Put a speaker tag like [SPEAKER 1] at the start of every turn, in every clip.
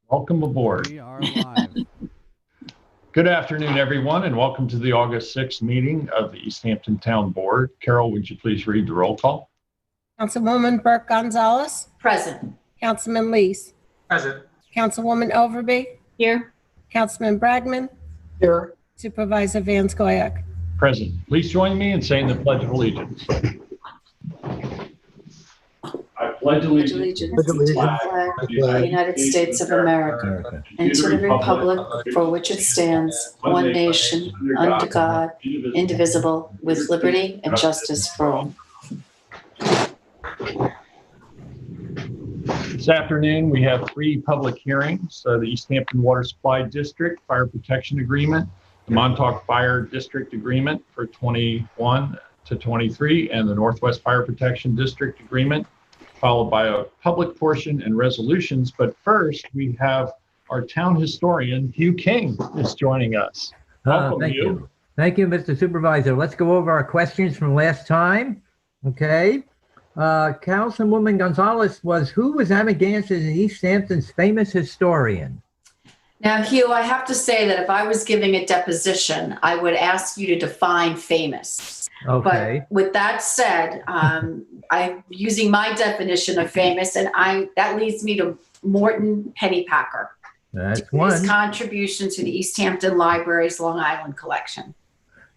[SPEAKER 1] Welcome aboard.
[SPEAKER 2] We are live.
[SPEAKER 1] Good afternoon, everyone, and welcome to the August 6th meeting of the East Hampton Town Board. Carol, would you please read the roll call?
[SPEAKER 3] Councilwoman Burke Gonzalez.
[SPEAKER 4] Present.
[SPEAKER 3] Councilman Lees.
[SPEAKER 5] Present.
[SPEAKER 3] Councilwoman Overby.
[SPEAKER 4] Here.
[SPEAKER 3] Councilman Bragman.
[SPEAKER 5] Here.
[SPEAKER 3] Supervisor Van Scoyac.
[SPEAKER 1] Present. Please join me in saying the Pledge of Allegiance. I pledge allegiance
[SPEAKER 4] To the flag of the United States of America and to the republic for which it stands, one nation, under God, indivisible, with liberty and justice for all.
[SPEAKER 1] This afternoon, we have three public hearings. The East Hampton Water Supply District Fire Protection Agreement, the Montauk Fire District Agreement for 21 to 23, and the Northwest Fire Protection District Agreement, followed by a public portion and resolutions. But first, we have our town historian, Hugh King, is joining us. Welcome,
[SPEAKER 6] Thank
[SPEAKER 1] Hugh.
[SPEAKER 6] you. Thank you, Mr. Supervisor. Let's go over our questions from last time. Okay. Councilwoman Gonzalez who was Amagansett and East Hampton's famous historian?
[SPEAKER 4] Now, Hugh, I have to say that if I was giving a deposition, I would ask you to define famous.
[SPEAKER 6] Okay.
[SPEAKER 4] But with that said, I'm using my definition of famous, and that leads me to Morton Pennypacker.
[SPEAKER 6] That's
[SPEAKER 4] His
[SPEAKER 6] one.
[SPEAKER 4] contribution to the East Hampton Library's Long Island collection.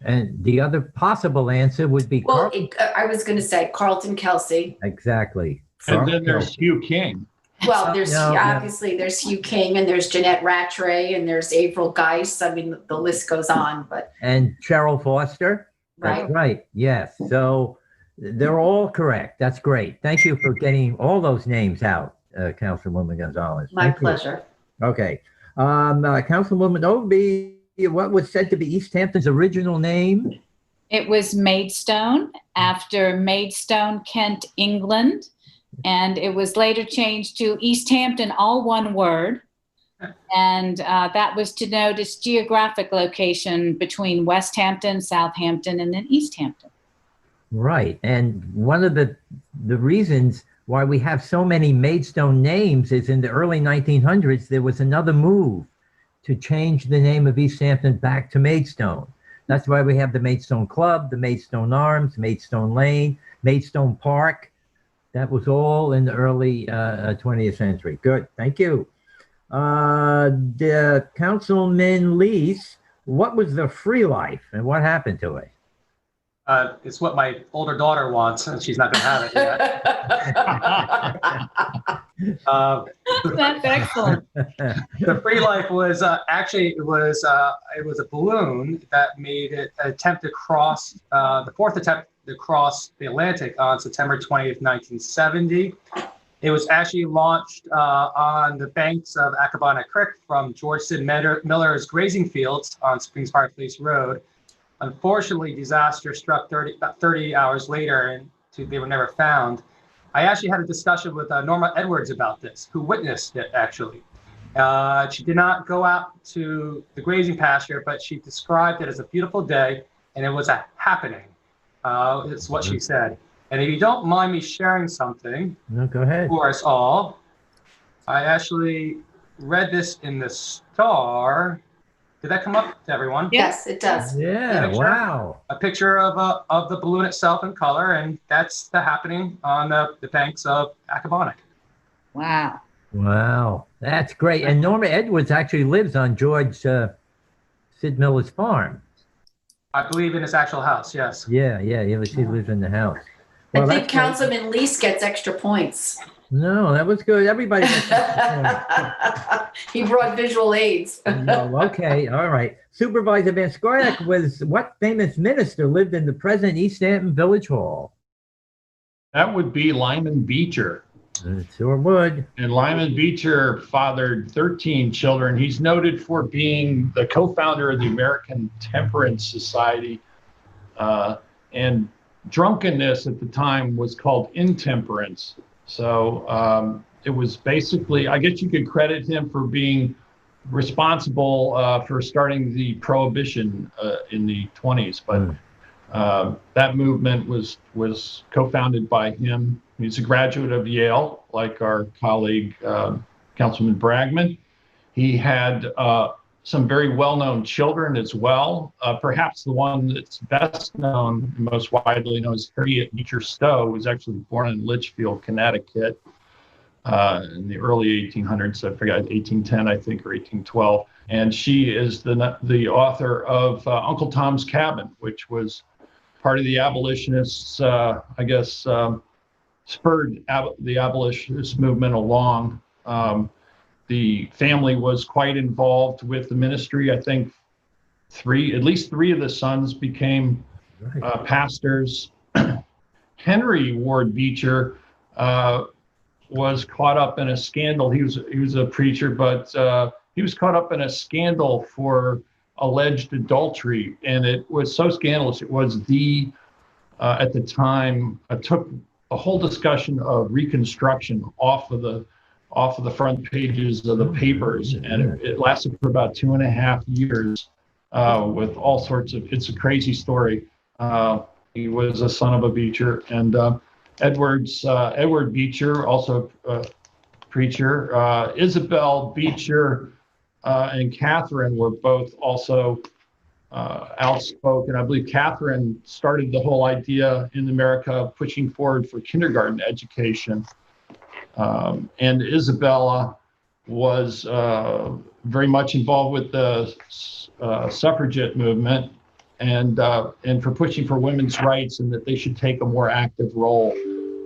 [SPEAKER 6] And the other possible answer would be
[SPEAKER 4] Well, I was going to say Carlton Kelsey.
[SPEAKER 6] Exactly.
[SPEAKER 1] And then there's Hugh King.
[SPEAKER 4] Well, there's
[SPEAKER 6] Yeah.
[SPEAKER 4] obviously there's Hugh King, and there's Jeanette Rattray, and there's Avril Geis. I mean, the list goes on, but
[SPEAKER 6] And Cheryl Foster.
[SPEAKER 4] right.
[SPEAKER 6] That's right. Yes. So they're all correct. That's great. Thank you for getting all those names out, Councilwoman Gonzalez.
[SPEAKER 4] My
[SPEAKER 6] Thank you.
[SPEAKER 4] pleasure.
[SPEAKER 6] Okay. Councilwoman Obi, what was said to be East Hampton's original name?
[SPEAKER 7] It was Maidstone, after Maidstone, Kent, England. And it was later changed to East Hampton, all one word. And that was to note its geographic location between West Hampton, Southampton, and then East Hampton.
[SPEAKER 6] Right. And one of the reasons why we have so many Maidstone names is in the early 1900s, there was another move to change the name of East Hampton back to Maidstone. That's why we have the Maidstone Club, the Maidstone Arms, Maidstone Lane, Maidstone Park. That was all in the early 20th century. Good. Thank you. The Councilman Lees, what was the free life and what happened to it?
[SPEAKER 5] It's what my older daughter wants, and she's not going to have it yet.
[SPEAKER 7] That's excellent.
[SPEAKER 5] The free life was it was a balloon that made an attempt to cross the fourth attempt to cross the Atlantic on September 20th, 1970. It was actually launched on the banks of Accabonac Creek from George Sid Miller's grazing fields on Springs Fireplace Road. Unfortunately, disaster struck about 30 hours later, and they were never found. I actually had a discussion with Norma Edwards about this, who witnessed it, actually. She did not go out to the grazing pasture, but she described it as a beautiful day, and it was a happening. It's what she said. And if you don't mind me sharing something
[SPEAKER 6] No, go ahead.
[SPEAKER 5] for us all, I actually read this in the Star. Did that come up to everyone?
[SPEAKER 4] Yes, it does.
[SPEAKER 6] Yeah,
[SPEAKER 5] Picture.
[SPEAKER 6] wow.
[SPEAKER 5] A picture of the balloon itself in color, and that's the happening on the banks of Accabonac.
[SPEAKER 7] Wow.
[SPEAKER 6] Wow. That's great. And Norma Edwards actually lives on George Sid Miller's farm.
[SPEAKER 5] I believe in his actual house, yes.
[SPEAKER 6] Yeah, she lives in the house.
[SPEAKER 4] I
[SPEAKER 6] Well,
[SPEAKER 4] think
[SPEAKER 6] that's great.
[SPEAKER 4] Councilman Lees gets extra points.
[SPEAKER 6] No, that was good. Everybody gets
[SPEAKER 4] He brought visual aids.
[SPEAKER 6] No, okay, all right. Supervisor Van Scoyac was what famous minister lived in the present East Hampton Village Hall?
[SPEAKER 1] That would be Lyman Beecher.
[SPEAKER 6] It sure would.
[SPEAKER 1] And Lyman Beecher fathered 13 children. He's noted for being the co-founder of the American Temperance Society. And drunkenness at the time was called intemperance. So it was basically, I guess you could credit him for being responsible for starting the prohibition in the 20s. But that movement was co-founded by him. He's a graduate of Yale, like our colleague, Councilman Bragman. He had some very well-known children as well. Perhaps the one that's best known, most widely known, is Harriet Beecher Stowe, who was actually born in Litchfield, Connecticut in the early 1800s. I forgot, 1810, I think, or 1812. And she is the author of Uncle Tom's Cabin, which was part of the abolitionists, spurred the abolitionist movement along. The family was quite involved with the ministry. I think at least three of the sons became pastors. Henry Ward Beecher was caught up in a scandal. He was a preacher, but he was caught up in a scandal for alleged adultery, and it was so scandalous. It was at the time, took a whole discussion of Reconstruction off of the front pages of the papers, and it lasted for about 2.5 years with all sorts of. It's a crazy story. He was a son of a Beecher, and Edward Beecher, also a preacher. Isabel Beecher and Catherine were both also outspoken. I believe Catherine started the whole idea in America of pushing forward for kindergarten education. And Isabella was very much involved with the suffragette movement and for pushing for women's rights and that they should take a more active role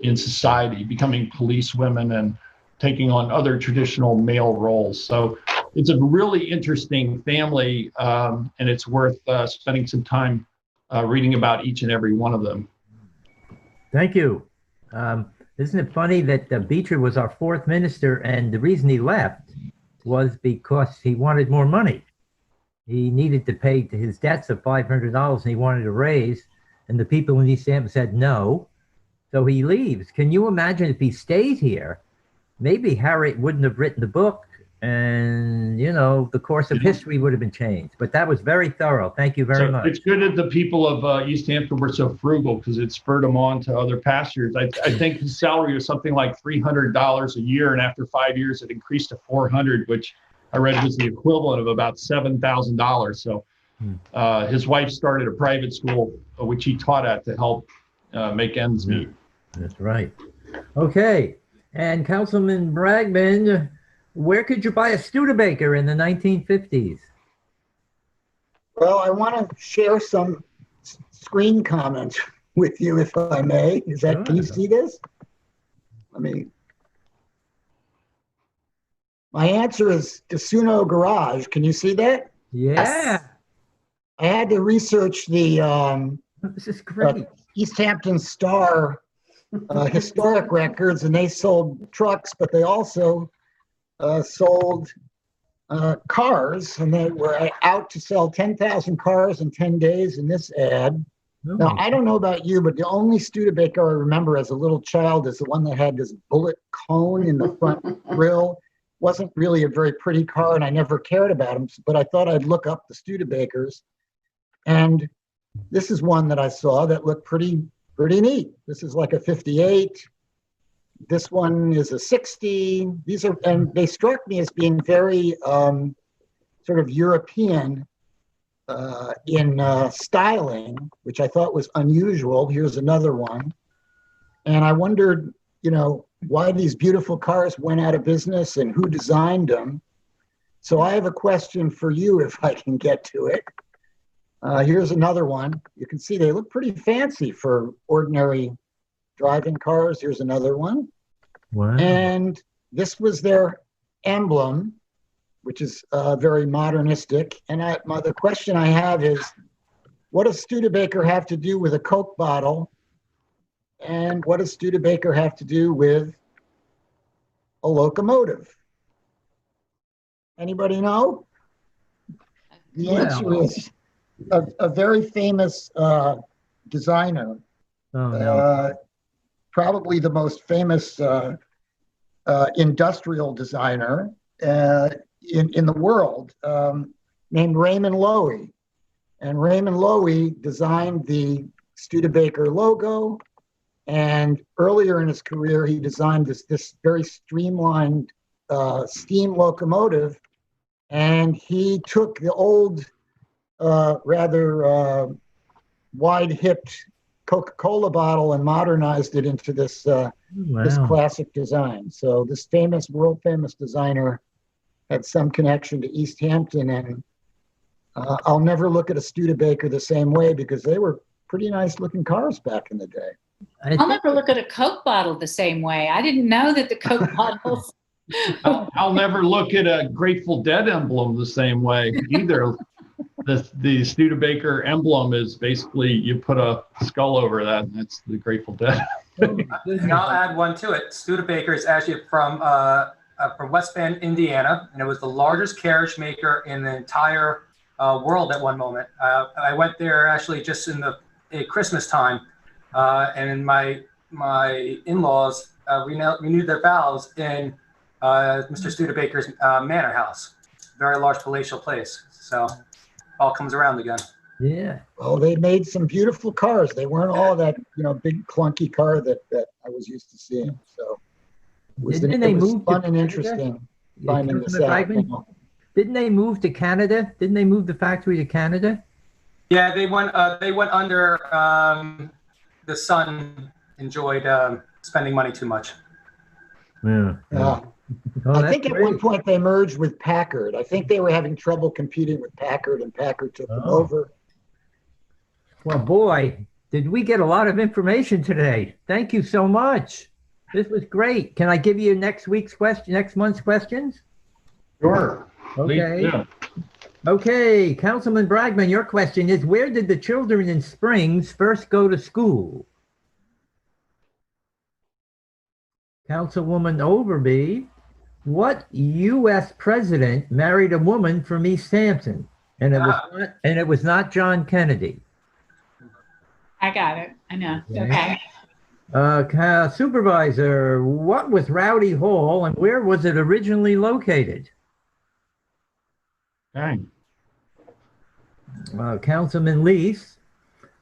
[SPEAKER 1] in society, becoming police women and taking on other traditional male roles. So it's a really interesting family, and it's worth spending some time reading about each and every one of them.
[SPEAKER 6] Thank you. Isn't it funny that Beecher was our fourth minister, and the reason he left was because he wanted more money. He needed to pay his debts of $500, and he wanted a raise, and the people in East Hampton said no, so he leaves. Can you imagine if he stayed here? Maybe Harriet wouldn't have written the book, and the course of history would have been changed. But that was very thorough. Thank you very much.
[SPEAKER 1] It's good that the people of East Hampton were so frugal, because it spurred them on to other pastures. I think his salary was something like $300 a year, and after 5 years it increased to $400, which I read was the equivalent of about $7,000. So his wife started a private school, which he taught at to help make ends meet.
[SPEAKER 6] That's right. Okay. And Councilman Bragman, where could you buy a Studebaker in the 1950s?
[SPEAKER 2] Well, I want to share some screen comments with you, if I may. Can you see this? My answer is Dasuno Garage. Can you see that?
[SPEAKER 6] Yeah.
[SPEAKER 2] I had to research the
[SPEAKER 6] this is great.
[SPEAKER 2] East Hampton Star historic records, and they sold trucks, but they also sold cars, and they were out to sell 10,000 cars in 10 days in this ad. Oh. Now, I don't know about you, but the only Studebaker I remember as a little child is the one that had this bullet cone in the front grille. Wasn't really a very pretty car, and I never cared about them, but I thought I'd look up the Studebakers. And this is one that I saw that looked pretty neat. This is like a 58. This one is a 60. And they struck me as being very sort of European in styling, which I thought was unusual. Here's another one. And I wondered, why these beautiful cars went out of business and who designed them. So I have a question for you, if I can get to it. Here's another one. You can see they look pretty fancy for ordinary driving cars. Here's another one.
[SPEAKER 6] Wow.
[SPEAKER 2] And this was their emblem, which is very modernistic. And the question I have is, what does Studebaker have to do with a Coke bottle? And what does Studebaker have to do with a locomotive? Anybody know? The answer is a very famous designer, probably the most famous industrial designer in the world, named Raymond Loewy. And Raymond Loewy designed the Studebaker logo. And earlier in his career, he designed this very streamlined steam locomotive and he took the old, rather wide-hipped Coca-Cola bottle and modernized it into this this
[SPEAKER 6] Wow.
[SPEAKER 2] classic design. So this famous, world-famous designer had some connection to East Hampton, and I'll never look at a Studebaker the same way because they were pretty nice-looking cars back in the day.
[SPEAKER 7] I'll never look at a Coke bottle the same way. I didn't know that the Coke bottles.
[SPEAKER 1] I'll never look at a Grateful Dead emblem the same way either. The Studebaker emblem is basically you put a skull over that, and that's the Grateful Dead.
[SPEAKER 5] And I'll add one to it. Studebaker is actually from West Bend, Indiana, and it was the largest carriage maker in the entire world at one moment. I went there actually just in the Christmas time, and my in-laws renewed their vows in Mr. Studebaker's manor house. Very large palatial place. So all comes around again.
[SPEAKER 6] Yeah.
[SPEAKER 2] Well, they made some beautiful cars. They weren't all that, big clunky car that I was used to seeing. So it was,
[SPEAKER 6] Didn't they
[SPEAKER 2] it was
[SPEAKER 6] move to
[SPEAKER 2] fun and
[SPEAKER 6] Canada?
[SPEAKER 2] interesting finding this
[SPEAKER 6] Councilman
[SPEAKER 2] out.
[SPEAKER 6] Bragman, didn't they move to Canada? Didn't they move the factory to Canada?
[SPEAKER 5] Yeah, they went under. The son enjoyed spending money too much.
[SPEAKER 6] Yeah. Oh,
[SPEAKER 2] I
[SPEAKER 6] that's
[SPEAKER 2] think at
[SPEAKER 6] great.
[SPEAKER 2] one point they merged with Packard. I think they were having trouble competing with Packard, and Packard took them
[SPEAKER 6] Oh.
[SPEAKER 2] over.
[SPEAKER 6] Well, boy, did we get a lot of information today. Thank you so much. This was great. Can I give you next month's questions?
[SPEAKER 1] Sure.
[SPEAKER 6] Okay.
[SPEAKER 1] Yeah.
[SPEAKER 6] Okay, Councilman Bragman, your question is, where did the children in Springs first go to school? Councilwoman Overby, what U.S. president married a woman from East Hampton? And it was not John Kennedy.
[SPEAKER 7] I got it. I know.
[SPEAKER 6] Okay.
[SPEAKER 7] Okay.
[SPEAKER 6] Supervisor, what was Rowdy Hall and where was it originally located?
[SPEAKER 1] Dang.
[SPEAKER 6] Councilman Lease,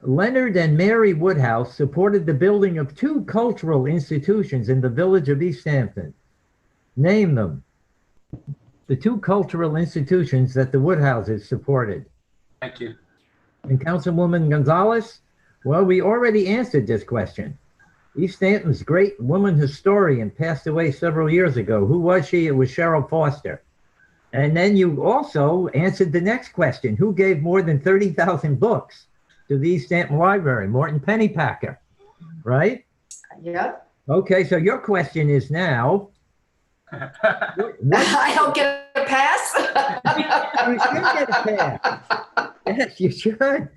[SPEAKER 6] Leonard and Mary Woodhouse supported the building of 2 cultural institutions in the village of East Hampton. Name them. The 2 cultural institutions that the Woodhouses supported.
[SPEAKER 5] Thank you.
[SPEAKER 6] And Councilwoman Gonzalez, well, we already answered this question. East Hampton's great woman historian passed away several years ago. Who was she? It was Cheryl Foster. And then you also answered the next question. Who gave more than 30,000 books to the East Hampton Library? Morton Pennypacker, right?
[SPEAKER 4] Yep.
[SPEAKER 6] Okay, so your question is now.
[SPEAKER 4] I don't get a pass.
[SPEAKER 6] You should get a pass. Yes, you should.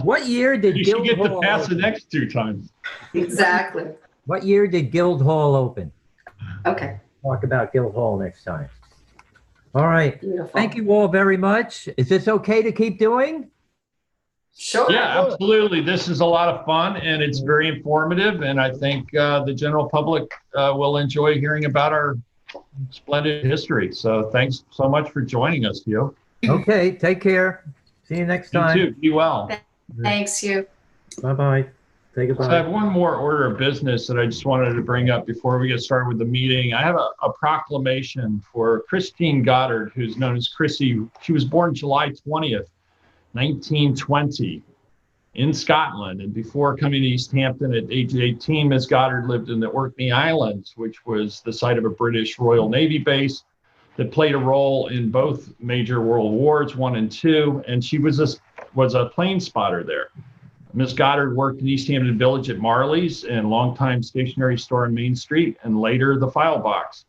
[SPEAKER 6] What year did
[SPEAKER 1] You should get to
[SPEAKER 6] Guildhall
[SPEAKER 1] pass the
[SPEAKER 6] open?
[SPEAKER 1] next 2 times.
[SPEAKER 4] Exactly.
[SPEAKER 6] What year did Guildhall open?
[SPEAKER 4] Okay.
[SPEAKER 6] Talk about Guildhall next time. All right.
[SPEAKER 4] Beautiful.
[SPEAKER 6] Thank you all very much. Is this okay to keep doing?
[SPEAKER 4] Sure.
[SPEAKER 1] Yeah, absolutely. This is a lot of fun and it's very informative. And I think the general public will enjoy hearing about our splendid history. So thanks so much for joining us, Hugh.
[SPEAKER 6] Okay, take care. See you next
[SPEAKER 1] You
[SPEAKER 6] time.
[SPEAKER 1] too. Be well.
[SPEAKER 4] Thanks, you.
[SPEAKER 6] Bye-bye. Say
[SPEAKER 1] So I have
[SPEAKER 6] goodbye.
[SPEAKER 1] one more order of business that I just wanted to bring up before we get started with the meeting. I have a proclamation for Christine Goddard, who's known as Chrissy. She was born July 20th, 1920 in Scotland. And before coming to East Hampton at age 18, Ms. Goddard lived in the Orkney Islands, which was the site of a British Royal Navy base that played a role in both major world wars, I and II. And she was a plane spotter there. Ms. Goddard worked in East Hampton Village at Marley's and longtime stationery store on Main Street, and later the File Box.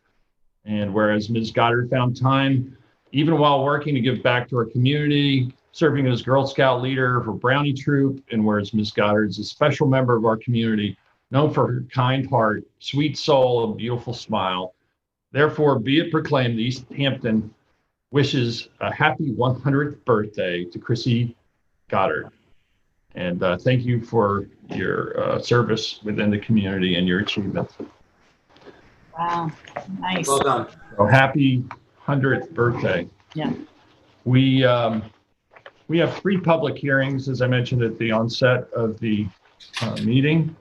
[SPEAKER 1] And whereas Ms. Goddard found time, even while working, to give back to her community, serving as Girl Scout leader for Brownie Troop, and whereas Ms. Goddard is a special member of our community, known for her kind heart, sweet soul, and beautiful smile. Therefore, be it proclaimed, East Hampton wishes a happy 100th birthday to Chrissy Goddard. And thank you for your service within the community and your achievements.
[SPEAKER 7] Wow. Nice.
[SPEAKER 5] Well done.
[SPEAKER 1] So happy 100th birthday.
[SPEAKER 7] Yeah.
[SPEAKER 1] We have 3 public hearings, as I mentioned at the onset of the meeting.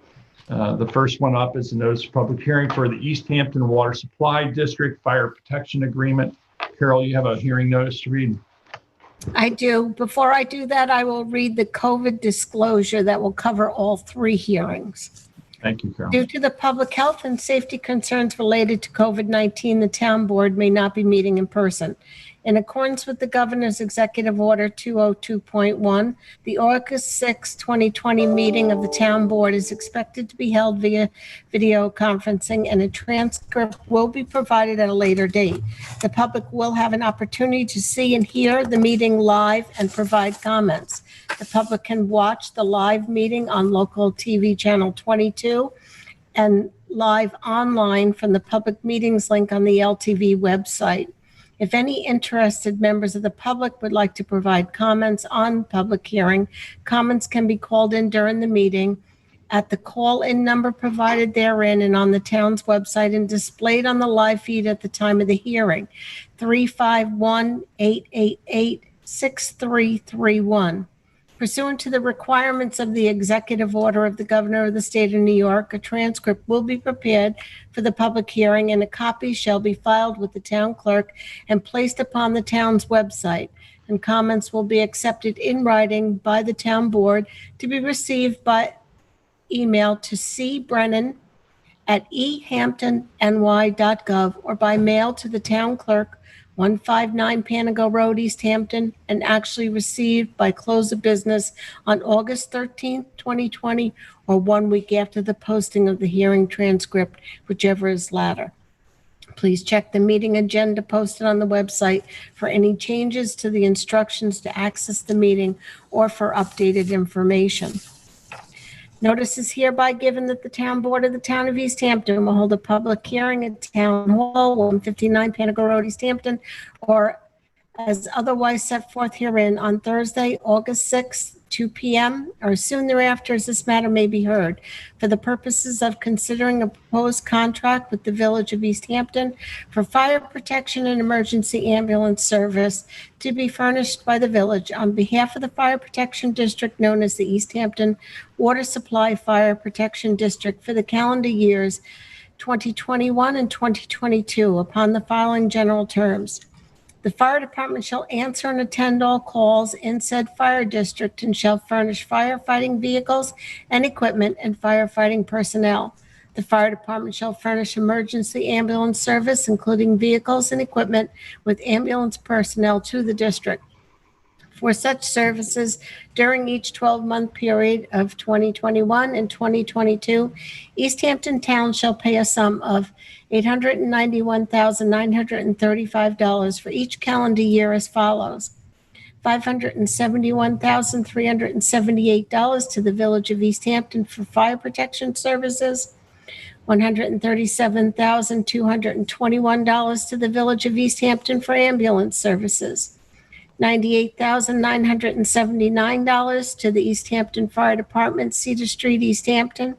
[SPEAKER 1] The first one up is a notice of public hearing for the East Hampton Water Supply District Fire Protection Agreement. Carol, you have a hearing notice to read.
[SPEAKER 3] I do. Before I do that, I will read the COVID disclosure that will cover all 3 hearings.
[SPEAKER 1] Thank you, Carol.
[SPEAKER 3] Due to the public health and safety concerns related to COVID-19, the town board may not be meeting in person. In accordance with the governor's executive order 202.1, the August 6, 2020 meeting of the town board is expected to be held via video conferencing, and a transcript will be provided at a later date. The public will have an opportunity to see and hear the meeting live and provide comments. The public can watch the live meeting on local TV channel 22 and live online from the public meetings link on the LTV website. If any interested members of the public would like to provide comments on public hearing, comments can be called in during the meeting at the call-in number provided therein and on the town's website and displayed on the live feed at the time of the hearing, 351-888-6331. Pursuant to the requirements of the executive order of the governor of the state of New York, a transcript will be prepared for the public hearing and a copy shall be filed with the town clerk and placed upon the town's website. And comments will be accepted in writing by the town board to be received by email to cbrennan@ehamptonny.gov or by mail to the town clerk, 159 Panago Road, East Hampton, and actually received by close of business on August 13th, 2020, or 1 week after the posting of the hearing transcript, whichever is latter. Please check the meeting agenda posted on the website for any changes to the instructions to access the meeting or for updated information. Notice is hereby given that the town board of the town of East Hampton will hold a public hearing at Town Hall, 159 Panago Road, East Hampton, or as otherwise set forth herein on Thursday, August 6th, 2 p.m. or soon thereafter, as this matter may be heard, for the purposes of considering a proposed contract with the Village of East Hampton for fire protection and emergency ambulance service to be furnished by the village on behalf of the Fire Protection District known as the East Hampton Water Supply Fire Protection District for the calendar years 2021 and 2022 upon the following general terms. The fire department shall answer and attend all calls in said fire district and shall furnish firefighting vehicles and equipment and firefighting personnel. The fire department shall furnish emergency ambulance service, including vehicles and equipment with ambulance personnel to the district. For such services during each 12-month period of 2021 and 2022, East Hampton Town shall pay a sum of $891,935 for each calendar year as follows: $571,378 to the Village of East Hampton for fire protection services, $137,221 to the Village of East Hampton for ambulance services, $98,979 to the East Hampton Fire Department, Cedar Street, East Hampton,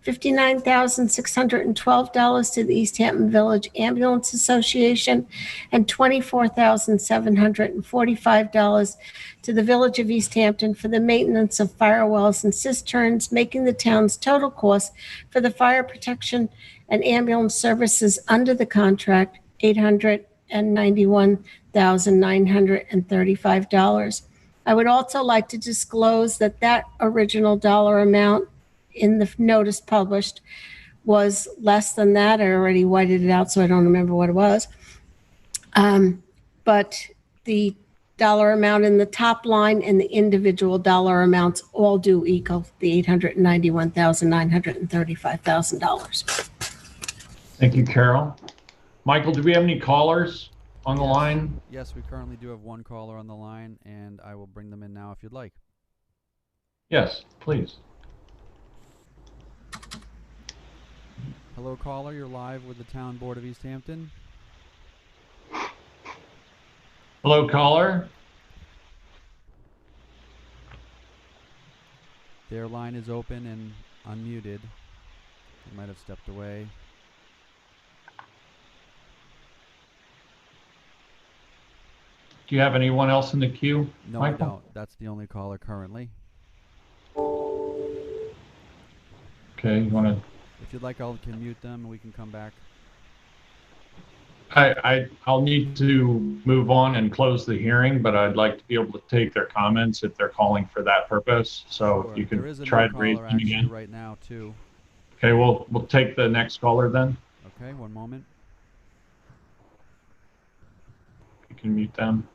[SPEAKER 3] $59,612 to the East Hampton Village Ambulance Association, and $24,745 to the Village of East Hampton for the maintenance of fire wells and cisterns, making the town's total cost for the fire protection and ambulance services under the contract $891,935. I would also like to disclose that that original dollar amount in the notice published was less than that. I already whited it out, so I don't remember what it was. But the dollar amount in the top line and the individual dollar amounts all do equal the $891,935,000.
[SPEAKER 1] Thank you, Carol. Michael, do we have any callers on the line?
[SPEAKER 8] Yes, we currently do have one caller on the line, and I will bring them in now if you'd like.
[SPEAKER 1] Yes, please.
[SPEAKER 8] Hello, caller. You're live with the Town Board of East Hampton.
[SPEAKER 1] Hello, caller.
[SPEAKER 8] Their line is open and unmuted. They might have stepped away.
[SPEAKER 1] Do you have anyone else in the queue,
[SPEAKER 8] No,
[SPEAKER 1] Michael?
[SPEAKER 8] I don't. That's the only caller currently.
[SPEAKER 1] Okay, you want to?
[SPEAKER 8] If you'd like, I can mute them and we can come back.
[SPEAKER 1] I'll need to move on and close the hearing, but I'd like to be able to take their comments if they're calling for that purpose. So
[SPEAKER 8] Sure.
[SPEAKER 1] if you
[SPEAKER 8] There is
[SPEAKER 1] could
[SPEAKER 8] a
[SPEAKER 1] try
[SPEAKER 8] new
[SPEAKER 1] to raise
[SPEAKER 8] caller
[SPEAKER 1] them
[SPEAKER 8] actually
[SPEAKER 1] again.
[SPEAKER 8] right now too.
[SPEAKER 1] Okay, we'll take the next caller then.
[SPEAKER 8] Okay, one moment.
[SPEAKER 1] You can mute them.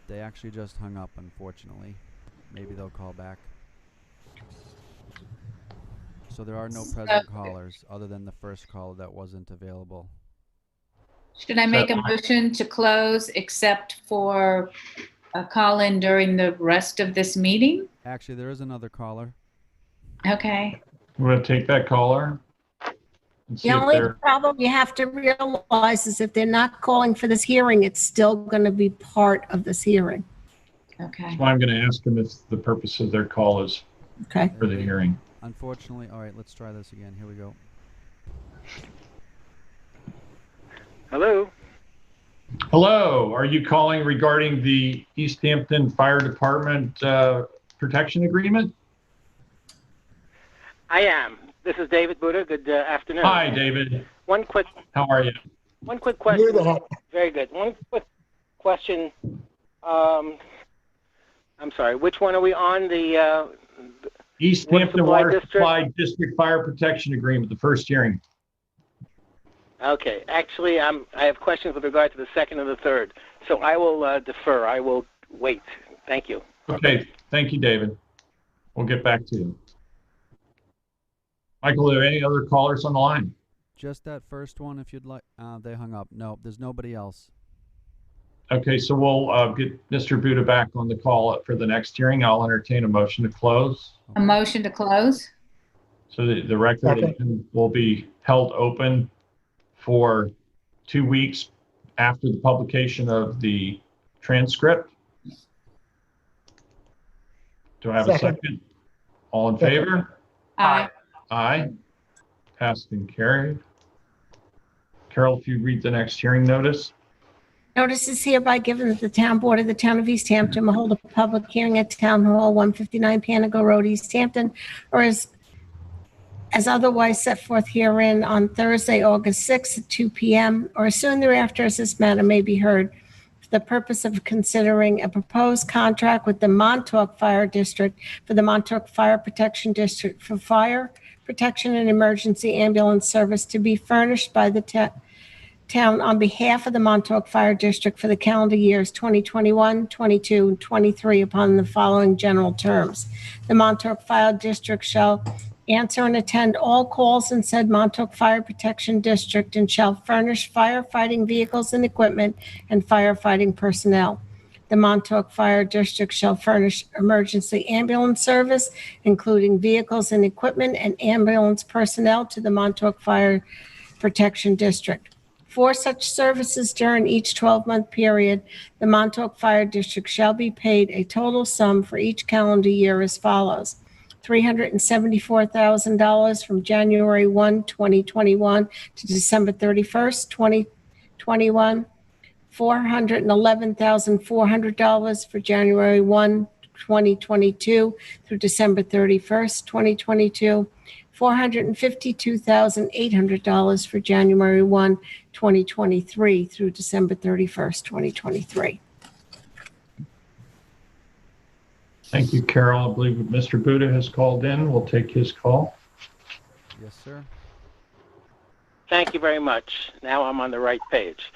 [SPEAKER 8] They actually just hung up, unfortunately. Maybe they'll call back. So there are no present callers other than the first caller that wasn't available.
[SPEAKER 7] Should I make a motion to close except for a call-in during the rest of this meeting?
[SPEAKER 8] Actually, there is another caller.
[SPEAKER 7] Okay.
[SPEAKER 1] We're going to take that caller. And see
[SPEAKER 3] The
[SPEAKER 1] if
[SPEAKER 3] only
[SPEAKER 1] they're,
[SPEAKER 3] problem you have to realize is if they're not calling for this hearing, it's still going to be part of this hearing.
[SPEAKER 7] Okay.
[SPEAKER 1] that's why I'm going to ask them if the purpose of their call is
[SPEAKER 3] Okay.
[SPEAKER 1] for the hearing.
[SPEAKER 8] Unfortunately, all right, let's try this again. Here we go.
[SPEAKER 9] Hello.
[SPEAKER 1] Hello, are you calling regarding the East Hampton Fire Department protection agreement?
[SPEAKER 9] I am. This is David Buddha. Good afternoon.
[SPEAKER 1] Hi, David. How are you?
[SPEAKER 9] One quick
[SPEAKER 2] I knew
[SPEAKER 9] question.
[SPEAKER 2] that.
[SPEAKER 9] Very good. One quick question. I'm sorry. Which one are we on? The
[SPEAKER 1] East
[SPEAKER 9] Water
[SPEAKER 1] Hampton
[SPEAKER 9] Supply
[SPEAKER 1] Water
[SPEAKER 9] District?
[SPEAKER 1] Supply District Fire Protection Agreement, the first hearing.
[SPEAKER 9] okay. Actually, I have questions with regard to the second and the third. So I will defer. I will wait. Thank you.
[SPEAKER 1] Okay, thank you, David. We'll get back to you. Michael, are there any other callers on the line?
[SPEAKER 8] Just that first one, if you'd like. They hung up. No, there's nobody else.
[SPEAKER 1] Okay, so we'll get Mr. Buddha back on the call for the next hearing. I'll entertain a motion to close.
[SPEAKER 7] A motion to close?
[SPEAKER 1] So the record will be held open for 2 weeks after the publication of the transcript. Do I have a second? All in favor?
[SPEAKER 7] Aye.
[SPEAKER 1] Aye. Passed and carried. Carol, if you read the next hearing notice.
[SPEAKER 3] Notice is hereby given that the town board of the town of East Hampton will hold a public hearing at Town Hall, 159 Panago Road, East Hampton, or as otherwise set forth herein on Thursday, August 6th at 2 p.m. or as soon thereafter as this matter may be heard, for the purpose of considering a proposed contract with the Montauk Fire District for the Montauk Fire Protection District for fire protection and emergency ambulance service to be furnished by the town on behalf of the Montauk Fire District for the calendar years 2021, 22, and 23 upon the following general terms. The Montauk Fire District shall answer and attend all calls in said Montauk Fire Protection District and shall furnish firefighting vehicles and equipment and firefighting personnel. The Montauk Fire District shall furnish emergency ambulance service, including vehicles and equipment and ambulance personnel to the Montauk Fire Protection District. For such services during each 12-month period, the Montauk Fire District shall be paid a total sum for each calendar year as follows: $374,000 from January 1, 2021 to December 31st, 2021, $411,400 for January 1, 2022 through December 31st, 2022, $452,800 for January 1, 2023 through December 31st, 2023.
[SPEAKER 1] Thank you, Carol. I believe Mr. Buddha has called in. We'll take his call.
[SPEAKER 8] Yes, sir.
[SPEAKER 9] Thank you very much. Now I'm on the right page.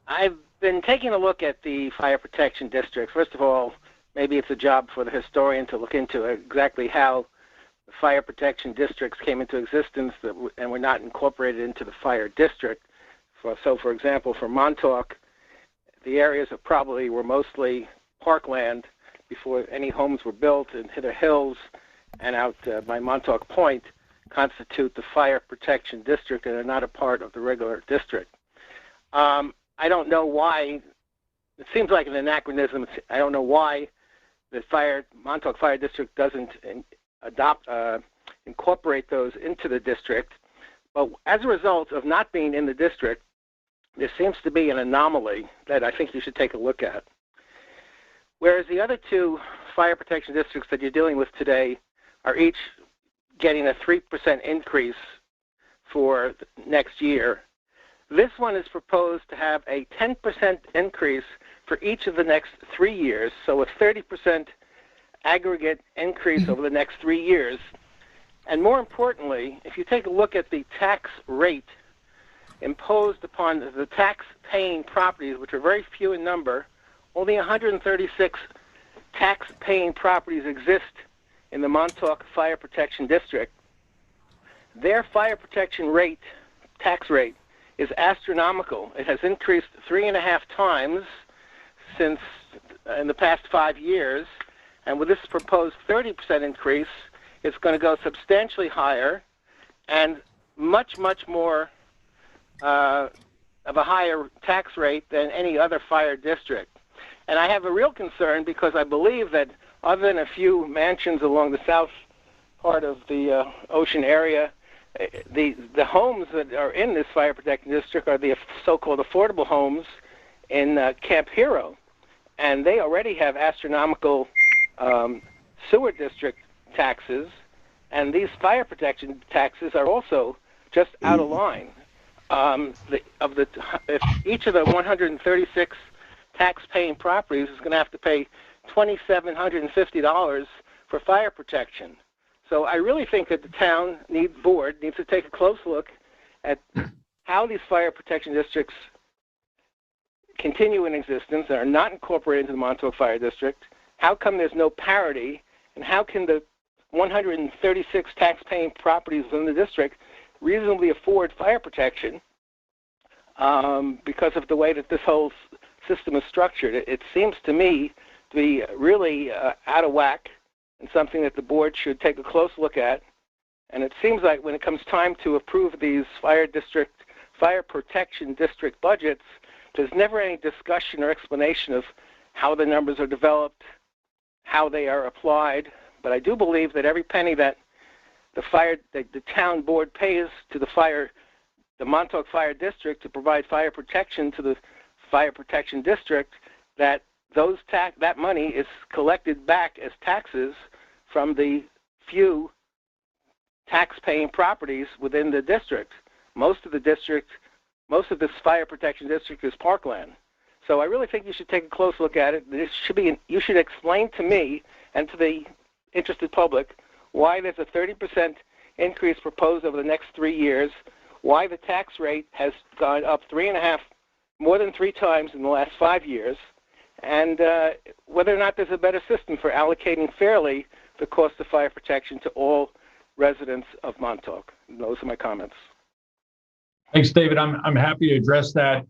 [SPEAKER 9] I've been taking a look at the Fire Protection District. First of all, maybe it's a job for the historian to look into exactly how the fire protection districts came into existence and were not incorporated into the fire district. So, for example, for Montauk, the areas that probably were mostly parkland before any homes were built in the hills and out by Montauk Point constitute the fire protection district and are not a part of the regular district. I don't know why. It seems like an anachronism. I don't know why the Montauk Fire District doesn't incorporate those into the district. But as a result of not being in the district, there seems to be an anomaly that I think you should take a look at. Whereas the other two fire protection districts that you're dealing with today are each getting a 3% increase for next year. This one is proposed to have a 10% increase for each of the next 3 years, so a 30% aggregate increase over the next 3 years. And more importantly, if you take a look at the tax rate imposed upon the tax-paying properties, which are very few in number, only 136 tax-paying properties exist in the Montauk Fire Protection District. Their fire protection rate, tax rate, is astronomical. It has increased 3.5 times since in the past 5 years, and with this proposed 30% increase, it's going to go substantially higher and much, much more of a higher tax rate than any other fire district. And I have a real concern because I believe that other than a few mansions along the south part of the ocean area, the homes that are in this fire protection district are the so-called affordable homes in Camp Hero, and they already have astronomical sewer district taxes, and these fire protection taxes are also just out of line. If each of the 136 tax-paying properties is going to have to pay $2,750 for fire protection. So I really think that the town board needs to take a close look at how these fire protection districts continue in existence and are not incorporated into the Montauk Fire District. How come there's no parity, and how can the 136 tax-paying properties within the district reasonably afford fire protection because of the way that this whole system is structured? It seems to me to be really out of whack and something that the board should take a close look at. And it seems like when it comes time to approve these fire protection district budgets, there's never any discussion or explanation of how the numbers are developed, how they are applied. But I do believe that every penny that the town board pays to the Montauk Fire District to provide fire protection to the fire protection district, that that money is collected back as taxes from the few tax-paying properties within the district. Most of this fire protection district is parkland. So I really think you should take a close look at it. You should explain to me and to the interested public why there's a 30% increase proposed over the next 3 years, why the tax rate has gone up more than 3 times in the last 5 years, and whether or not there's a better system for allocating fairly the cost of fire protection to all residents of Montauk. And those are my comments.
[SPEAKER 1] Thanks, David. I'm happy to address that.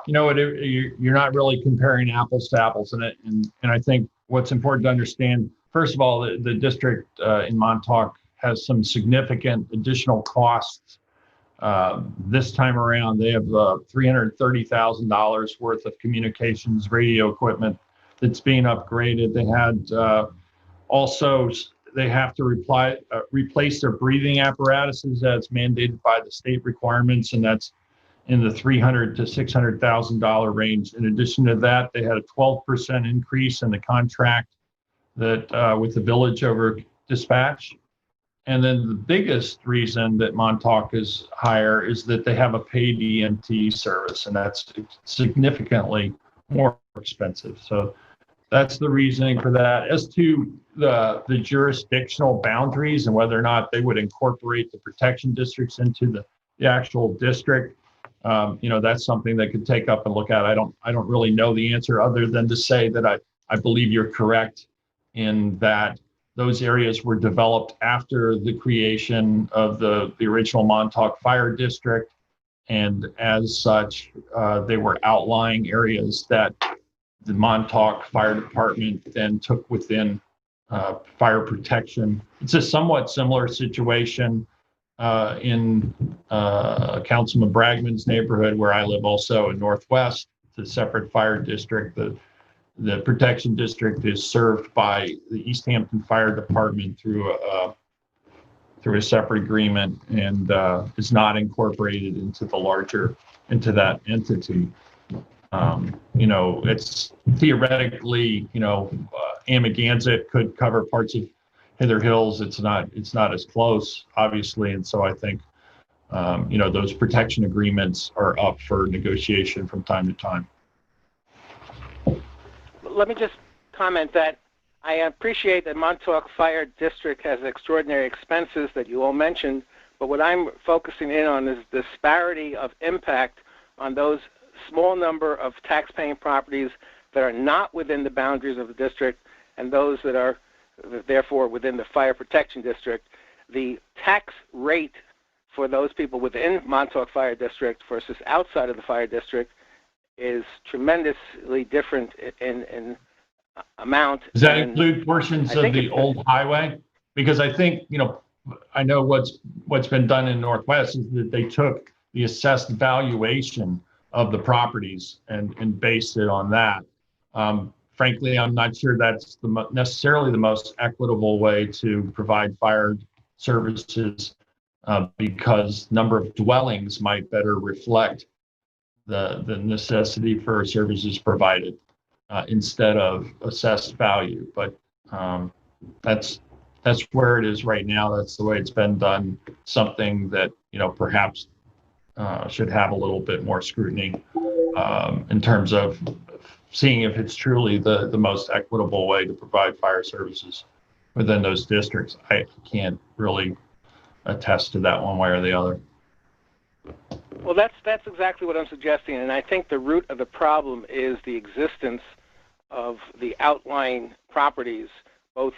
[SPEAKER 1] You're not really comparing apples to apples in it, and I think what's important to understand, first of all, the district in Montauk has some significant additional costs. This time around, they have $330,000 worth of communications radio equipment that's being upgraded. They had they have to replace their breathing apparatuses as mandated by the state requirements, and that's in the $300,000 to $600,000 range. In addition to that, they had a 12% increase in the contract that with the village over dispatch. And then the biggest reason that Montauk is higher is that they have a paid EMT service, and that's significantly more expensive. So that's the reasoning for that. As to the jurisdictional boundaries and whether or not they would incorporate the protection districts into the actual district, that's something they could take up and look at. I don't really know the answer other than to say that I believe you're correct in that those areas were developed after the creation of the original Montauk Fire District, and as such, they were outlying areas that the Montauk Fire Department then took within fire protection. It's a somewhat similar situation in Councilman Bragman's neighborhood, where I live, also in Northwest. It's a separate fire district. The protection district is served by the East Hampton Fire Department through a separate agreement, and is not incorporated into that entity. It's theoretically, Amagansett could cover parts of Hither Hills. It's not as close, obviously, and so I think those protection agreements are up for negotiation from time to time.
[SPEAKER 9] Let me just comment that I appreciate that Montauk Fire District has extraordinary expenses that you all mentioned, but what I'm focusing in on is the disparity of impact on those small number of tax-paying properties that are not within the boundaries of the district and those that are therefore within the fire protection district. The tax rate for those people within Montauk Fire District versus outside of the fire district is tremendously different in amount.
[SPEAKER 1] Does that include portions of the old highway? Because I think, I know what's been done in Northwest is that they took the assessed valuation of the properties and based it on that. Frankly, I'm not sure that's necessarily the most equitable way to provide fire services because number of dwellings might better reflect the necessity for services provided instead of assessed value. But that's where it is right now. That's the way it's been done. Something that perhaps should have a little bit more scrutiny in terms of seeing if it's truly the most equitable way to provide fire services within those districts. I can't really attest to that one way or the other.
[SPEAKER 9] Well, that's exactly what I'm suggesting, and I think the root of the problem is the existence of the outlying properties, both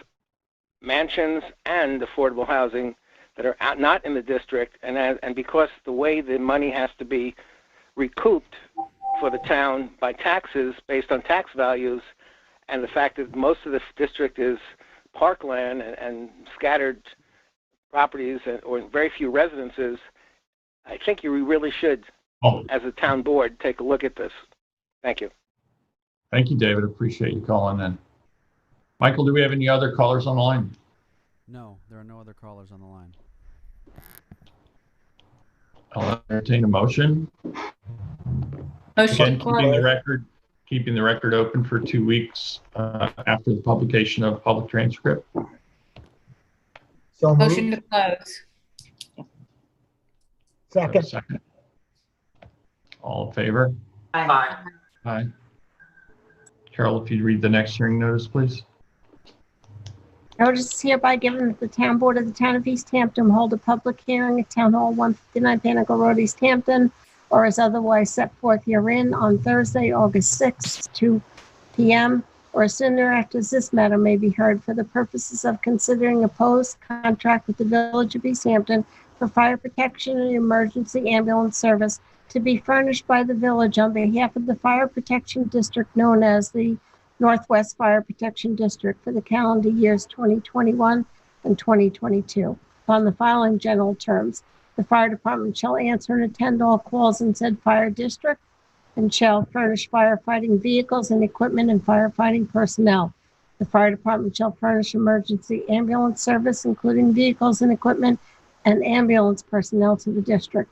[SPEAKER 9] mansions and affordable housing, that are not in the district, and because the way the money has to be recouped for the town by taxes based on tax values, and the fact that most of the district is parkland and scattered properties or very few residences, I think you really should, as a town board, take a look at this. Thank you.
[SPEAKER 1] Thank you, David. Appreciate you calling in. Michael, do we have any other callers on the line?
[SPEAKER 8] No, there are no other callers on the line.
[SPEAKER 1] I'll entertain a motion.
[SPEAKER 7] Motion
[SPEAKER 1] Again,
[SPEAKER 7] to close.
[SPEAKER 1] keeping the record open for 2 weeks after the publication of public transcript.
[SPEAKER 2] So
[SPEAKER 7] Motion
[SPEAKER 2] moved.
[SPEAKER 7] to close.
[SPEAKER 2] Second.
[SPEAKER 1] All in favor?
[SPEAKER 5] Aye.
[SPEAKER 1] Aye. Carol, if you'd read the next hearing notice, please.
[SPEAKER 3] Notice is hereby given that the Town Board of the Town of East Hampton will hold a public hearing at Town Hall 159 Panago Road, East Hampton, or as otherwise set forth herein on Thursday, August 6th, 2 p.m., or sooner after this matter may be heard for the purposes of considering a proposed contract with the Village of East Hampton for fire protection and emergency ambulance service to be furnished by the village on behalf of the Fire Protection District known as the Northwest Fire Protection District for the calendar years 2021 and 2022. Upon the following general terms, the fire department shall answer and attend all calls in said fire district and shall furnish firefighting vehicles and equipment and firefighting personnel. The fire department shall furnish emergency ambulance service, including vehicles and equipment and ambulance personnel to the district.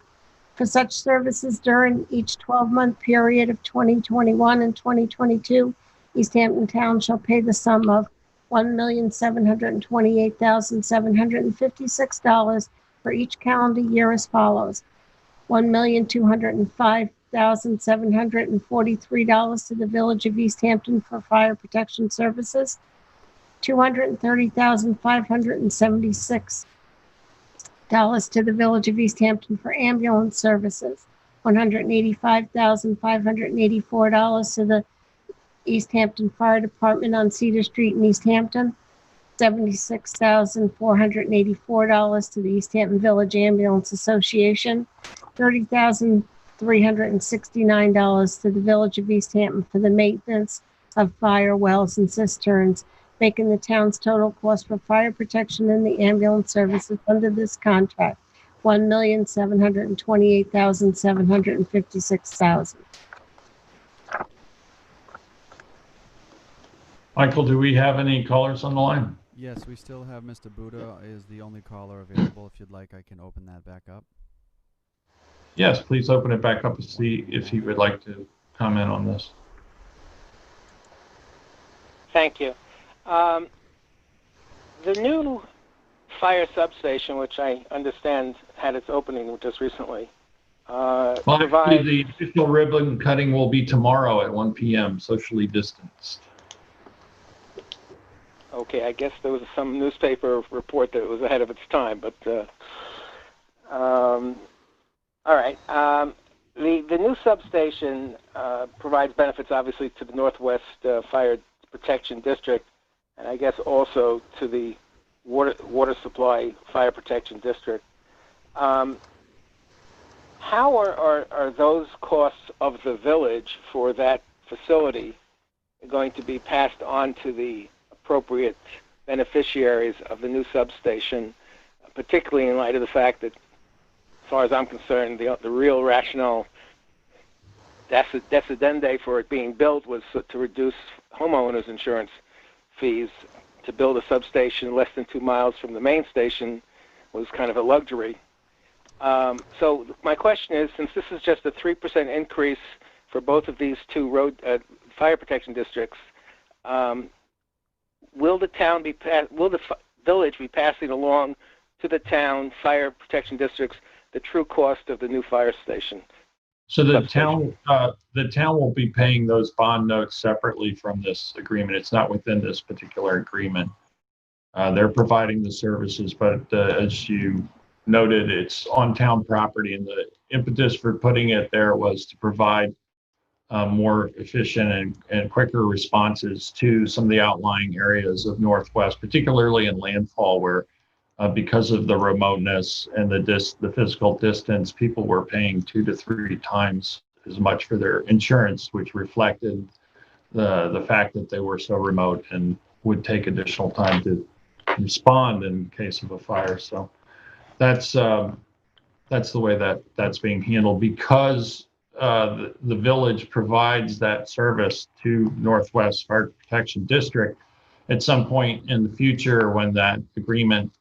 [SPEAKER 3] For such services during each 12-month period of 2021 and 2022, East Hampton Town shall pay the sum of $1,728,756 for each calendar year as follows: $1,205,743 to the Village of East Hampton for fire protection services, $230,576 to the Village of East Hampton for ambulance services, $185,584 to the East Hampton Fire Department on Cedar Street in East Hampton, $76,484 to the East Hampton Village Ambulance Association, $30,369 to the Village of East Hampton for the maintenance of fire wells and cisterns, making the town's total cost for fire protection and the ambulance services under this contract $1,728,756.
[SPEAKER 1] Michael, do we have any callers on the line?
[SPEAKER 8] Yes, we still have Mr. Buddha is the only caller available. If you'd like, I can open that back up.
[SPEAKER 1] Yes, please open it back up and see if he would like to comment on this.
[SPEAKER 9] Thank you. The new fire substation, which I understand had its opening just recently,
[SPEAKER 1] Well,
[SPEAKER 9] provides...
[SPEAKER 1] actually, the official ribbon cutting will be tomorrow at 1 p.m., socially distanced.
[SPEAKER 9] Okay, I guess there was some newspaper report that it was ahead of its time, but all right. The new substation provides benefits, obviously, to the Northwest Fire Protection District, and I guess also to the Water Supply Fire Protection District. How are those costs of the village for that facility going to be passed on to the appropriate beneficiaries of the new substation, particularly in light of the fact that, as far as I'm concerned, the real rationale decidendi for it being built was to reduce homeowners' insurance fees. To build a substation less than 2 miles from the main station was kind of a luxury. So my question is, since this is just a 3% increase for both of these two road fire protection districts, will the village be passing along to the town fire protection districts the true cost of the new fire station?
[SPEAKER 1] So the town will be paying those bond notes separately from this agreement. It's not within this particular agreement. They're providing the services, but as you noted, it's on town property, and the impetus for putting it there was to provide more efficient and quicker responses to some of the outlying areas of Northwest, particularly in landfall, where because of the remoteness and the physical distance, people were paying 2 to 3 times as much for their insurance, which reflected the fact that they were so remote and would take additional time to respond in case of a fire. So that's the way that's being handled, because the village provides that service to Northwest Fire Protection District. At some point in the future, when that agreement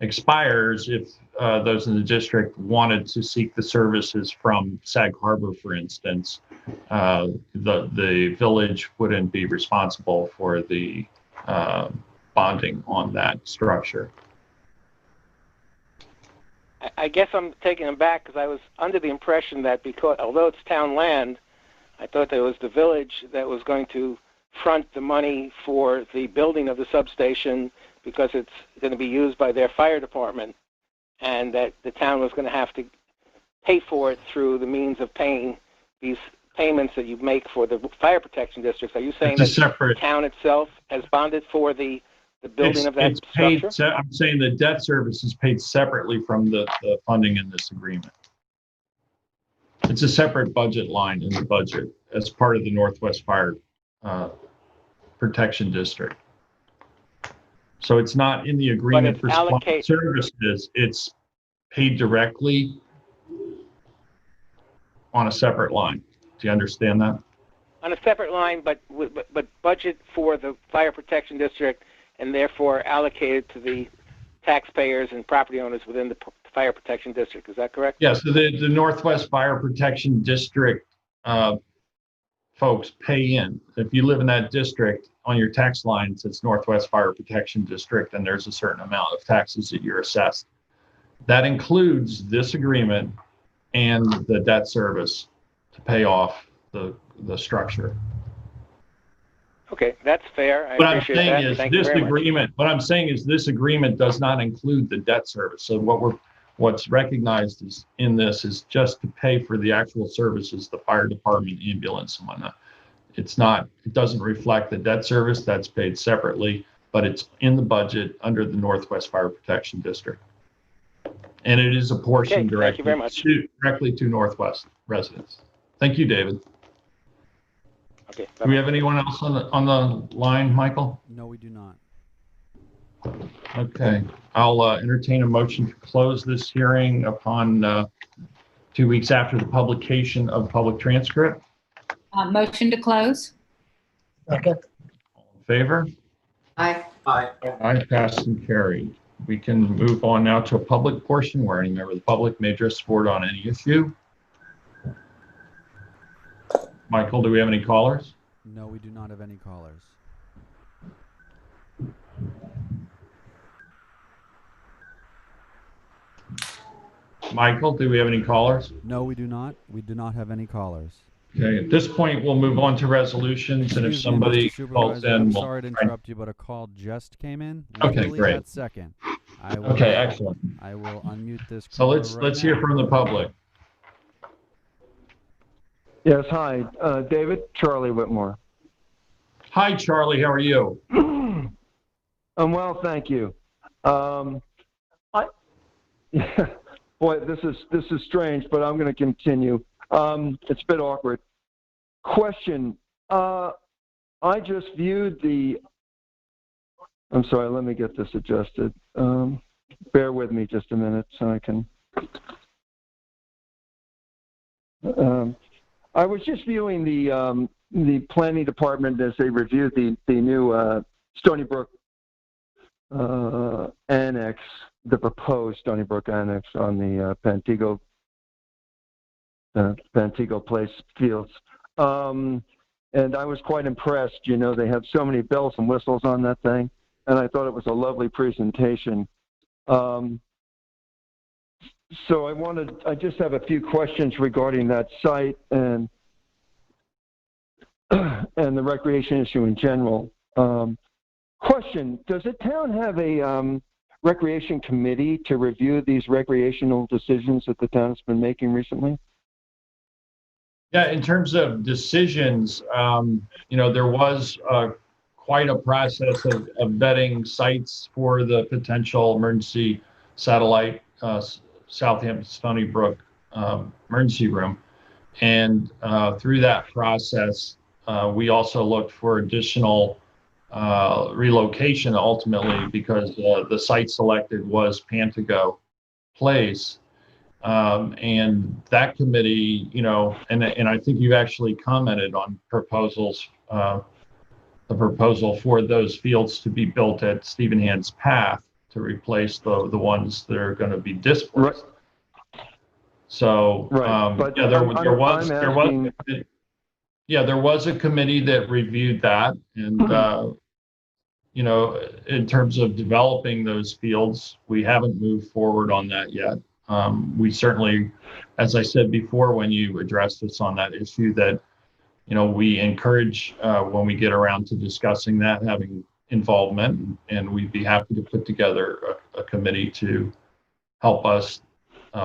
[SPEAKER 1] expires, if those in the district wanted to seek the services from Sag Harbor, for instance, the village wouldn't be responsible for the bonding on that structure.
[SPEAKER 9] I guess I'm taking them back, because I was under the impression that, because although it's town land, I thought that it was the village that was going to front the money for the building of the substation, because it's going to be used by their fire department, and that the town was going to have to pay for it through the means of paying these payments that you make for the fire protection districts. Are you saying that the town itself has bonded for the building of that structure?
[SPEAKER 1] I'm saying the debt service is paid separately from the funding in this agreement. It's a separate budget line in the budget as part of the Northwest Fire Protection District. So it's not in the agreement for services. It's paid directly on a separate line. Do you understand that?
[SPEAKER 9] On a separate line, but budget for the fire protection district, and therefore allocated to the taxpayers and property owners within the fire protection district. Is that correct?
[SPEAKER 1] Yes. Yeah, so the Northwest Fire Protection District folks pay in. If you live in that district, on your tax line, it says Northwest Fire Protection District, and there's a certain amount of taxes that you're assessed. That includes this agreement and the debt service to pay off the structure.
[SPEAKER 9] Okay, that's fair.
[SPEAKER 1] What I'm saying is this agreement does not include the debt service. So what's recognized in this is just to pay for the actual services, the fire department, ambulance, and whatnot. It doesn't reflect the debt service. That's paid separately, but it's in the budget under the Northwest Fire Protection District. And it is apportioned directly to Northwest residents. Thank you, David.
[SPEAKER 9] Okay.
[SPEAKER 1] Do we have anyone else on the line, Michael?
[SPEAKER 8] No, we do not.
[SPEAKER 1] Okay. I'll entertain a motion to close this hearing upon 2 weeks after the publication of public transcript.
[SPEAKER 7] Motion to close.
[SPEAKER 2] Second.
[SPEAKER 1] All in favor?
[SPEAKER 4] Aye.
[SPEAKER 5] Aye.
[SPEAKER 1] Aye, passed and carried. We can move on now to a public portion where any member of the public may address the board on any issue. Michael, do we have any callers?
[SPEAKER 8] No, we do not have any callers.
[SPEAKER 1] Michael, do we have any callers?
[SPEAKER 8] No, we do not. We do not have any callers.
[SPEAKER 1] Okay, at this point, we'll move on to resolutions, and if
[SPEAKER 8] Excuse me,
[SPEAKER 1] somebody
[SPEAKER 8] Mr.
[SPEAKER 1] calls
[SPEAKER 8] Supervisor,
[SPEAKER 1] in,
[SPEAKER 8] I'm
[SPEAKER 1] we'll
[SPEAKER 8] sorry to
[SPEAKER 1] try.
[SPEAKER 8] interrupt you, but a call just came in.
[SPEAKER 1] Okay,
[SPEAKER 8] Literally
[SPEAKER 1] great.
[SPEAKER 8] that second. I will,
[SPEAKER 1] Okay, excellent.
[SPEAKER 8] I will unmute this
[SPEAKER 1] So
[SPEAKER 8] caller
[SPEAKER 1] let's
[SPEAKER 8] right
[SPEAKER 1] hear
[SPEAKER 8] now.
[SPEAKER 1] from the public.
[SPEAKER 10] Yes, hi, David, Charlie Whitmore.
[SPEAKER 1] Hi, Charlie. How are you?
[SPEAKER 10] I'm well, thank you. Boy, this is strange, but I'm going to continue. It's a bit awkward. Question. I just viewed the. I'm sorry. Let me get this adjusted. Bear with me just a minute so I can. I was just viewing the planning department as they reviewed the new Stony Brook annex, the proposed Stony Brook annex on the Pantego Place fields. And I was quite impressed. You know, they have so many bells and whistles on that thing, and I thought it was a lovely presentation. So I just have a few questions regarding that site and the recreation issue in general. Question, does the town have a recreation committee to review these recreational decisions that the town has been making recently?
[SPEAKER 1] Yeah, in terms of decisions, there was quite a process of vetting sites for the potential emergency satellite Southampton Stony Brook emergency room. And through that process, we also looked for additional relocation ultimately because the site selected was Pantego Place. And that committee, and I think you actually commented on proposals, the proposal for those fields to be built at Stevenhands Path to replace the ones that are going to be displaced.
[SPEAKER 10] Right.
[SPEAKER 1] So,
[SPEAKER 10] but
[SPEAKER 1] yeah, there was a committee that reviewed that, and in terms of developing those fields, we haven't moved forward on that yet. We certainly, as I said before, when you addressed us on that issue, that we encourage when we get around to discussing that, having involvement, and we'd be happy to put together a committee to help us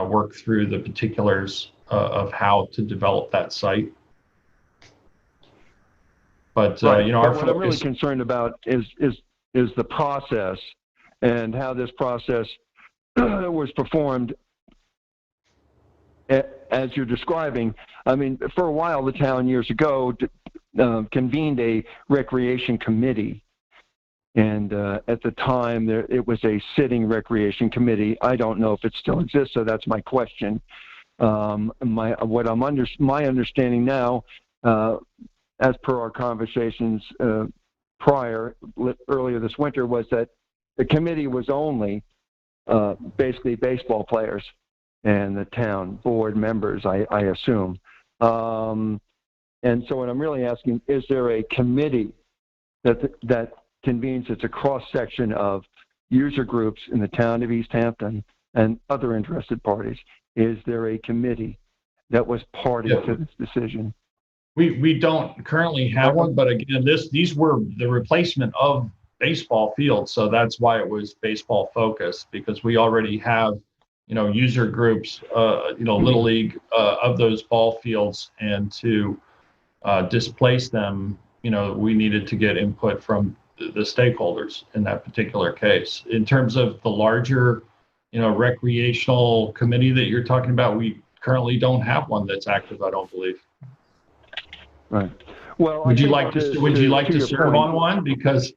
[SPEAKER 1] work through the particulars of how to develop that site. But
[SPEAKER 10] right.
[SPEAKER 1] our
[SPEAKER 10] what I'm really concerned about is the process and how this process was performed as you're describing. I mean, for a while, the town years ago convened a recreation committee. And at the time, it was a sitting recreation committee. I don't know if it still exists, so that's my question. My understanding now, as per our conversations earlier this winter, was that the committee was only basically baseball players and the town board members, I assume. And so what I'm really asking, is there a committee that convenes? It's a cross-section of user groups in the town of East Hampton and other interested parties. Is there a committee that was party to this decision?
[SPEAKER 1] We don't currently have one, but again, these were the replacement of baseball fields, so that's why it was baseball focused, because we already have user groups, Little League of those ball fields, and to displace them, we needed to get input from the stakeholders in that particular case. In terms of the larger, recreational committee that you're talking about, we currently don't have one that's active, I don't believe.
[SPEAKER 10] Right. Well,
[SPEAKER 1] would you like to serve on one? Because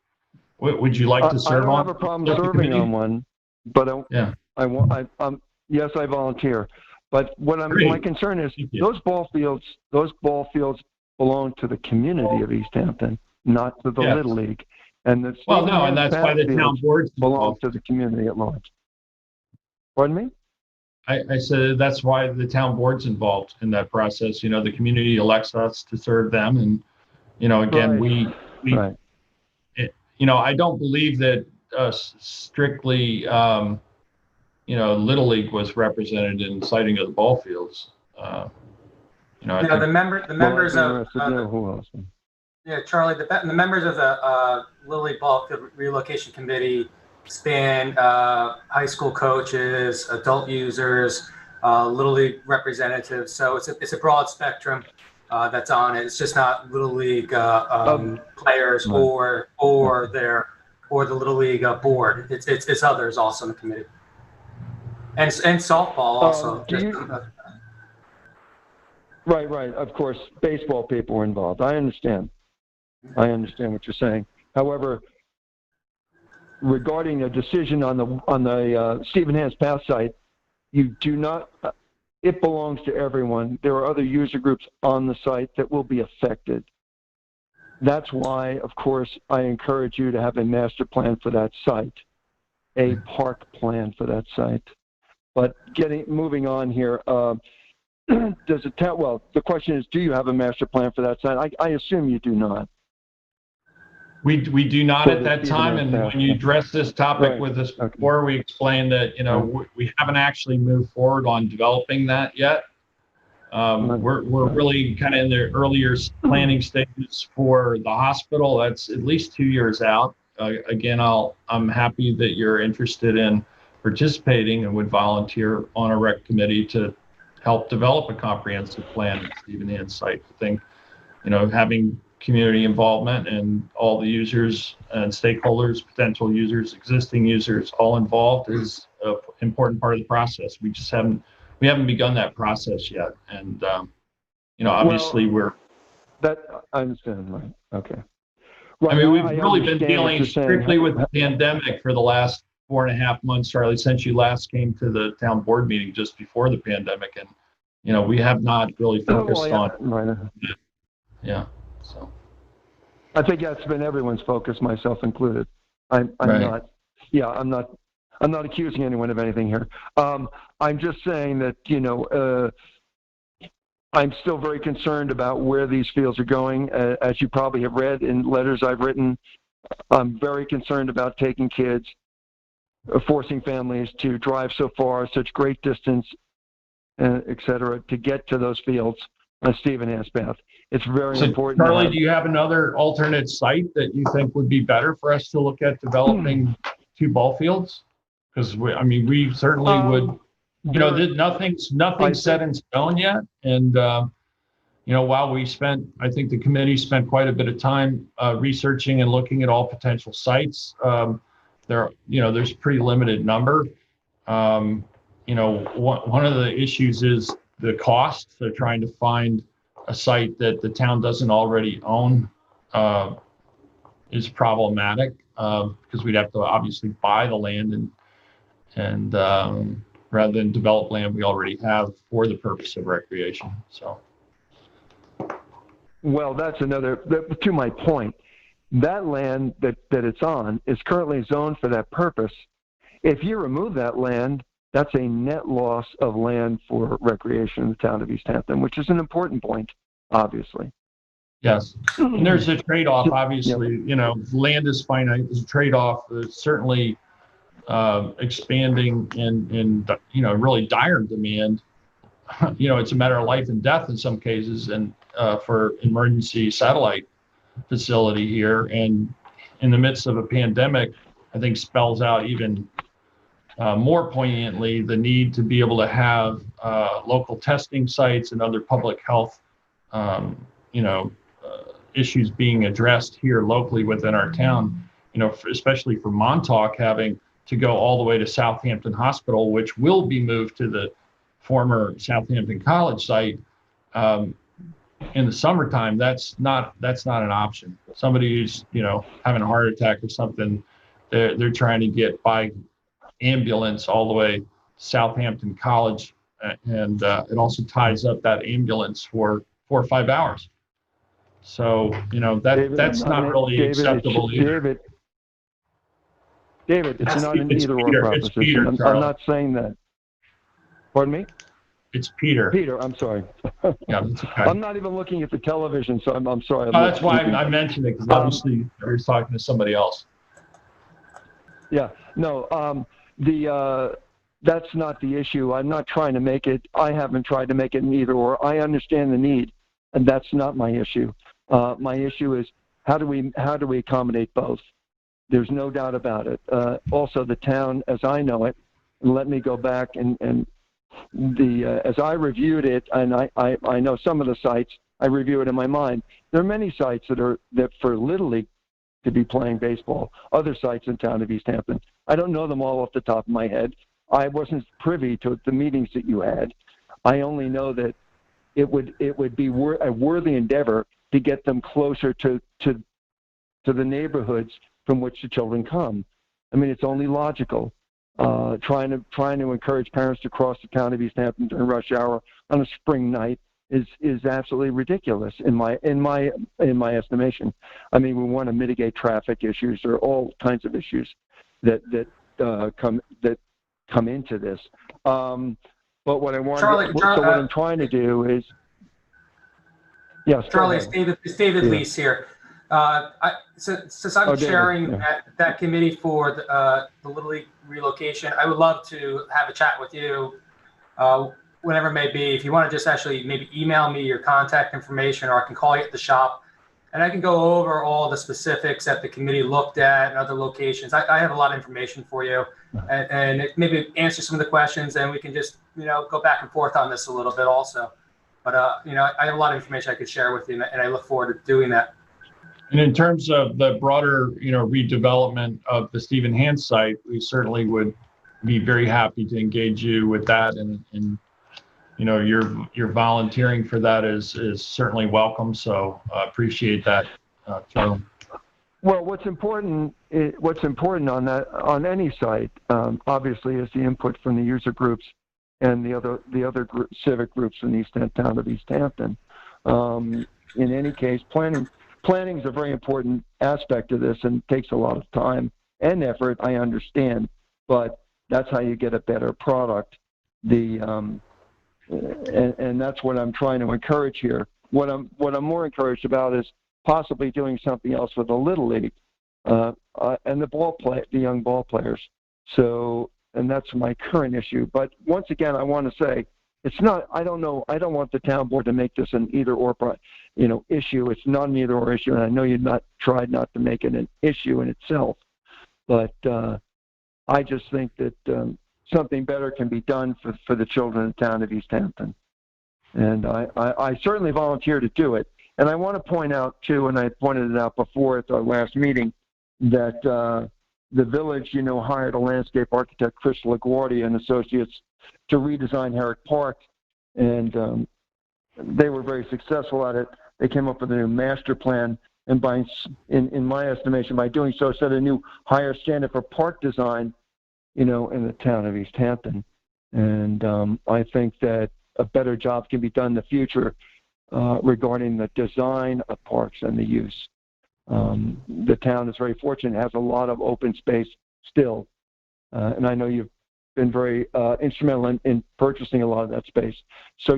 [SPEAKER 1] would you like to serve on?
[SPEAKER 10] I don't have a problem serving on one, but yes, I volunteer. But my concern is those ball fields belong to the community of East Hampton, not to the Little League. And that's why the town boards belong to the community at large. Pardon me?
[SPEAKER 1] I said that's why the town board's involved in that process. The community elects us to serve them, and again,
[SPEAKER 10] right.
[SPEAKER 1] I don't believe that strictly, Little League was represented in siting of the ball fields. I
[SPEAKER 5] Yeah,
[SPEAKER 1] think,
[SPEAKER 5] the members
[SPEAKER 10] Well,
[SPEAKER 5] of,
[SPEAKER 10] I'd be interested to know who else.
[SPEAKER 5] yeah, Charlie, the members of the Little League Ball Field Relocation Committee span high school coaches, adult users, Little League representatives. So it's a broad spectrum that's on it. It's just not Little League players
[SPEAKER 10] Right.
[SPEAKER 5] or the Little League board. It's others also in the committee. And softball also.
[SPEAKER 10] Right. Of course, baseball people were involved. I understand what you're saying. However, regarding a decision on the Stephen Hans Path site, you do not. It belongs to everyone. There are other user groups on the site that will be affected. That's why, of course, I encourage you to have a master plan for that site, a park plan for that site. But moving on here, does it tell? Well, the question is, do you have a master plan for that site? I assume you do not.
[SPEAKER 1] we do not at that time. And when you addressed this topic with us before, we explained that, we haven't actually moved forward on developing that yet. We're really kind of in the earlier planning stages for the hospital. That's at least 2 years out. Again, I'm happy that you're interested in participating and would volunteer on a rec committee to help develop a comprehensive plan at Stephen Hans site. I think, having community involvement and all the users and stakeholders, potential users, existing users, all involved is an important part of the process. We just haven't begun that process yet. And, obviously
[SPEAKER 10] I understand, right? Okay. Right.
[SPEAKER 1] I mean, we've really been dealing strictly with the pandemic for the last 4.5 months, Charlie, since you last came to the town board meeting just before the pandemic. And, we have not really focused on it. Yeah. So
[SPEAKER 10] I think that's been everyone's focus, myself included. I'm
[SPEAKER 1] right.
[SPEAKER 10] I'm not accusing anyone of anything here. I'm just saying that, I'm still very concerned about where these fields are going. As you probably have read in letters I've written, I'm very concerned about taking kids, forcing families to drive so far, such great distance, et cetera, to get to those fields on Stephen Hans Path. It's very important.
[SPEAKER 1] Charlie, do you have another alternate site that you think would be better for us to look at developing 2 ball fields? Because we certainly would. Nothing's set in stone yet. And, while I think the committee spent quite a bit of time researching and looking at all potential sites, there's a pretty limited number. One of the issues is the cost. So trying to find a site that the town doesn't already own is problematic because we'd have to obviously buy the land and rather than develop land we already have for the purpose of recreation. So,
[SPEAKER 10] well, that's to my point. That land that it's on is currently zoned for that purpose. If you remove that land, that's a net loss of land for recreation in the town of East Hampton, which is an important point, obviously.
[SPEAKER 1] Yes, and there's a trade-off. Obviously, land is finite. There's a trade-off. There's certainly expanding in really dire demand. It's a matter of life and death in some cases, and for emergency satellite facility here, and in the midst of a pandemic, I think spells out even more poignantly the need to be able to have local testing sites and other public health issues being addressed here locally within our town, especially for Montauk having to go all the way to Southampton Hospital, which will be moved to the former Southampton College site in the summertime. That's not an option. Somebody who's having a heart attack or something, they're trying to get by ambulance all the way to Southampton College, and it also ties up that ambulance for 4 or 5 hours. So that's not really acceptable either.
[SPEAKER 10] David, it's not an either or proposition. I'm not saying that. Pardon me?
[SPEAKER 1] It's Peter.
[SPEAKER 10] Peter, I'm sorry.
[SPEAKER 1] Yeah, that's okay.
[SPEAKER 10] I'm not even looking at the television, so I'm sorry.
[SPEAKER 1] No, that's why I mentioned it, because obviously you're talking to somebody else.
[SPEAKER 10] Yeah, no, that's not the issue. I'm not trying to make it, I haven't tried to make it an either or. I understand the need, and that's not my issue. My issue is how do we accommodate both? There's no doubt about it. Also, the town, as I know it, and let me go back and as I reviewed it, and I know some of the sites, I review it in my mind. There are many sites that for Little League to be playing baseball, other sites in town of East Hampton. I don't know them all off the top of my head. I wasn't privy to the meetings that you had. I only know that it would be a worthy endeavor to get them closer to the neighborhoods from which the children come. I mean, it's only logical. Trying to encourage parents to cross the town of East Hampton during rush hour on a spring night is absolutely ridiculous in my estimation. I mean, we want to mitigate traffic issues or all kinds of issues that come into this. But what I want, what I'm trying to do is, yes,
[SPEAKER 5] Charlie, it's David Lease here. Since I'm chairing that committee for the Little League relocation, I would love to have a chat with you whenever it may be. If you want to just actually maybe email me your contact information, or I can call you at the shop, and I can go over all the specifics that the committee looked at and other locations. I have a lot of information for you, and maybe answer some of the questions, and we can just go back and forth on this a little bit also. But I have a lot of information I could share with you, and I look forward to doing that.
[SPEAKER 1] And in terms of the broader, redevelopment of the Stephen Hand site, we certainly would be very happy to engage you with that. And your volunteering for that is certainly welcome. So appreciate that, Charlie.
[SPEAKER 10] Well, what's important on any site, obviously, is the input from the user groups and the other civic groups in town of East Hampton. In any case, planning is a very important aspect of this and takes a lot of time and effort, I understand, but that's how you get a better product. And that's what I'm trying to encourage here. What I'm more encouraged about is possibly doing something else with the Little League and the young ball players. So, and that's my current issue. But once again, I want to say, it's not, I don't want the town board to make this an either or, issue. It's not an either or issue. And I know you've tried not to make it an issue in itself, but I just think that something better can be done for the children in the town of East Hampton. And I certainly volunteer to do it. And I want to point out too, and I pointed it out before at our last meeting, that the village, hired a landscape architect, Chris LaGuardia and Associates, to redesign Herrick Park, and they were very successful at it. They came up with a new master plan, and in my estimation, by doing so, set a new higher standard for park design, in the town of East Hampton. And I think that a better job can be done in the future regarding the design of parks and the use. The town is very fortunate; it has a lot of open space still, and I know you've been very instrumental in purchasing a lot of that space. So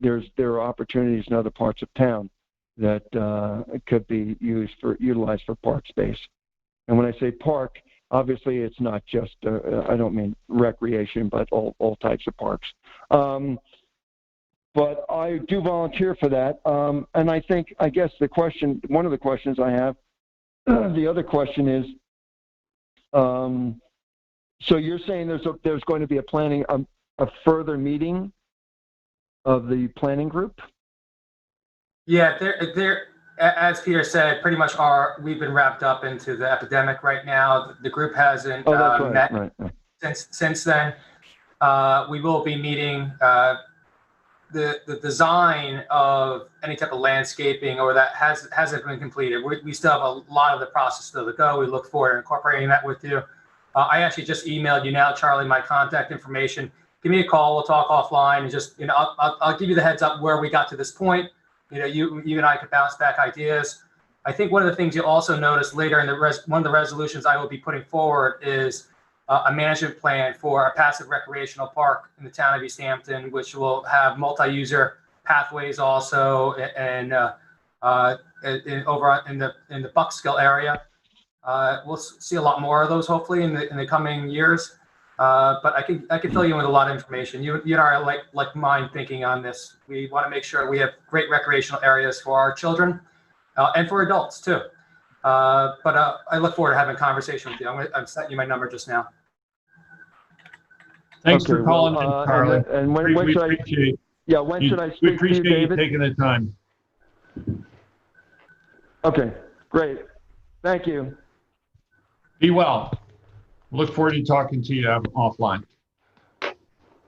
[SPEAKER 10] there are opportunities in other parts of town that could be utilized for park space. And when I say park, obviously it's not just I don't mean recreation, but all types of parks. But I do volunteer for that, and I guess one of the questions I have, the other question is, so you're saying there's going to be a further meeting of the planning group?
[SPEAKER 5] Yeah, there. As Peter said, pretty much we've been wrapped up into the epidemic right now. The group hasn't met since then. We will be meeting. The design of any type of landscaping or that hasn't been completed. We still have a lot of the process still to go. We look forward to incorporating that with you. I actually just emailed you now, Charlie, my contact information. Give me a call. We'll talk offline, and just I'll give you the heads up where we got to this point. You and I could bounce back ideas. I think one of the things you'll also notice later in one of the resolutions I will be putting forward is a management plan for a passive recreational park in the town of East Hampton, which will have multi-user pathways also, and over in the Buckskill area. We'll see a lot more of those hopefully in the coming years. But I can fill you in with a lot of information. You and I are like mind thinking on this. We want to make sure we have great recreational areas for our children and for adults too. But I look forward to having a conversation with you. I'm setting you my number just now.
[SPEAKER 1] Thanks for calling in, Carly.
[SPEAKER 10] And when should I? Yeah, when should I speak to you,
[SPEAKER 1] appreciate
[SPEAKER 10] David?
[SPEAKER 1] you taking the time.
[SPEAKER 10] Okay, great. Thank you.
[SPEAKER 1] Be well. Look forward to talking to you offline.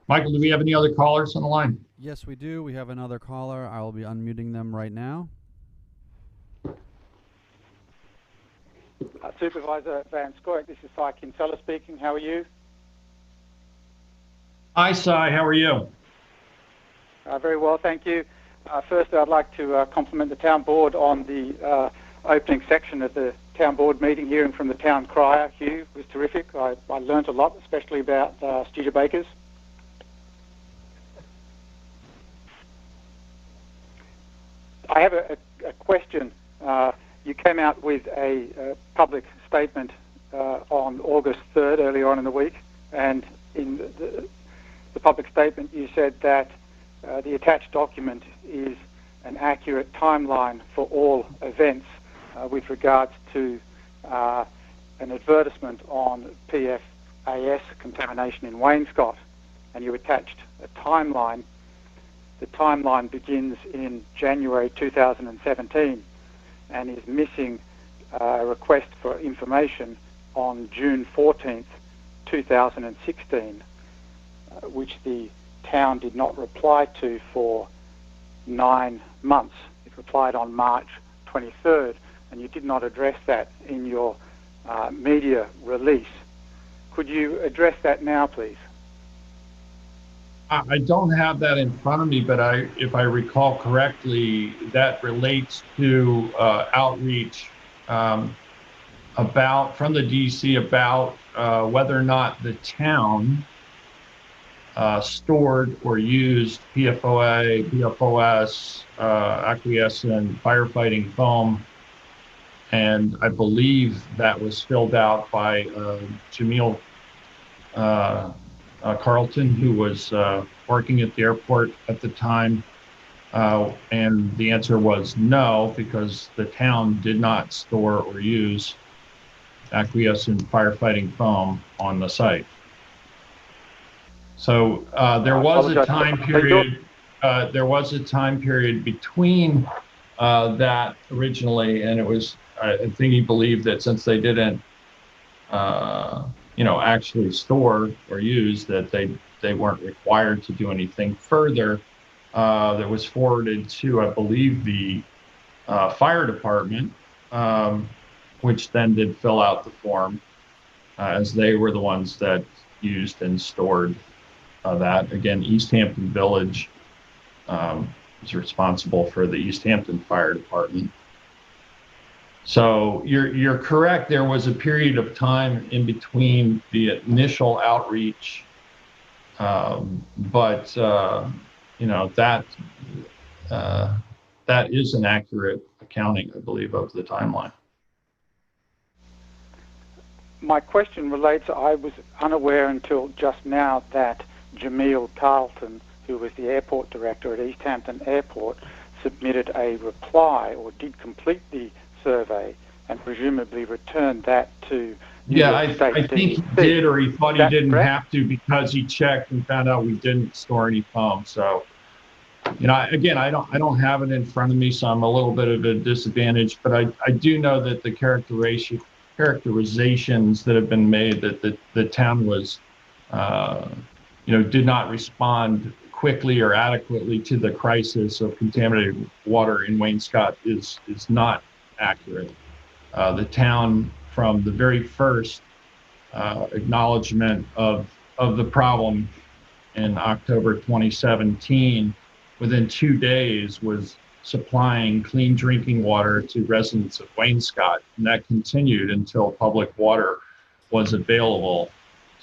[SPEAKER 1] Michael, do we have any other callers on the line?
[SPEAKER 8] Yes, we do. We have another caller. I will be unmuting them right now.
[SPEAKER 11] Supervisor Van Scoik, this is Cy Kinsella speaking. How are you?
[SPEAKER 1] Hi, Cy. How are you?
[SPEAKER 11] Very well, thank you. First, I'd like to compliment the town board on the opening section of the town board meeting, hearing from the town crier. Hugh was terrific. I learnt a lot, especially about Studebakers. I have a question. You came out with a public statement on August 3rd, earlier on in the week, and in the public statement you said that the attached document is an accurate timeline for all events with regards to an advertisement on PFAS contamination in Wainscott, and you attached a timeline. The timeline begins in January 2017 and is missing a request for information on June 14th, 2016, which the town did not reply to for 9 months. It replied on March 23rd, and you did not address that in your media release. Could you address that now, please?
[SPEAKER 1] I don't have that in front of me, but if I recall correctly, that relates to outreach from the DC about whether or not the town stored or used PFOA, PFOS, acquiescent firefighting foam, and I believe that was filled out by Jamil Carlton, who was working at the airport at the time, and the answer was no, because the town did not store or use acquiescent firefighting foam on the site. So there was a time period. There was a time period between that originally, and it was. I think he believed that since they didn't, actually store or use, that they weren't required to do anything further. That was forwarded to, I believe, the fire department, which then did fill out the form, as they were the ones that used and stored that. Again, East Hampton Village is responsible for the East Hampton Fire Department. So you're correct. There was a period of time in between the initial outreach, but that is an accurate accounting, I believe, of the timeline.
[SPEAKER 11] My question relates, I was unaware until just now that Jamil Carlton, who was the airport director at East Hampton Airport, submitted a reply or did complete the survey and presumably returned that to
[SPEAKER 1] I think he did, or he thought he didn't have to, because he checked and found out we didn't store any foam. So, again, I don't have it in front of me, so I'm a little bit of a disadvantage, but I do know that the characterizations that have been made that the town was, did not respond quickly or adequately to the crisis of contaminated water in Wainscott is not accurate. The town, from the very first acknowledgement of the problem in October 2017, within 2 days was supplying clean drinking water to residents of Wainscott, and that continued until public water was available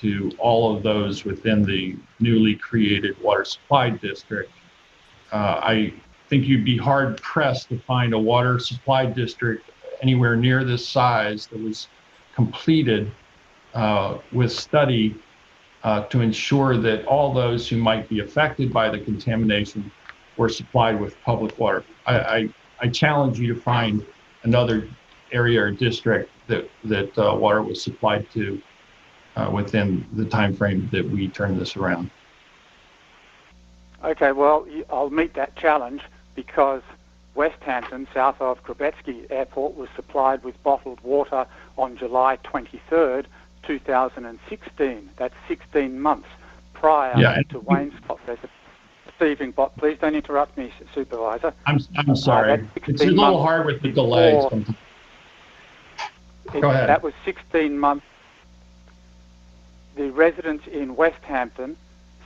[SPEAKER 1] to all of those within the newly created water supply district. I think you'd be hard pressed to find a water supply district anywhere near this size that was completed with study to ensure that all those who might be affected by the contamination were supplied with public water. I challenge you to find another area or district that water was supplied to within the time frame that we turned this around.
[SPEAKER 11] Okay, well, I'll meet that challenge because West Hampton, south of Grabetsky Airport, was supplied with bottled water on July 23rd, 2016. That's 16 months prior to Wainscott receiving. Please don't interrupt me, Supervisor.
[SPEAKER 1] I'm sorry. It's a little hard with the delay. Go ahead.
[SPEAKER 11] That was 16 months. The residents in West Hampton,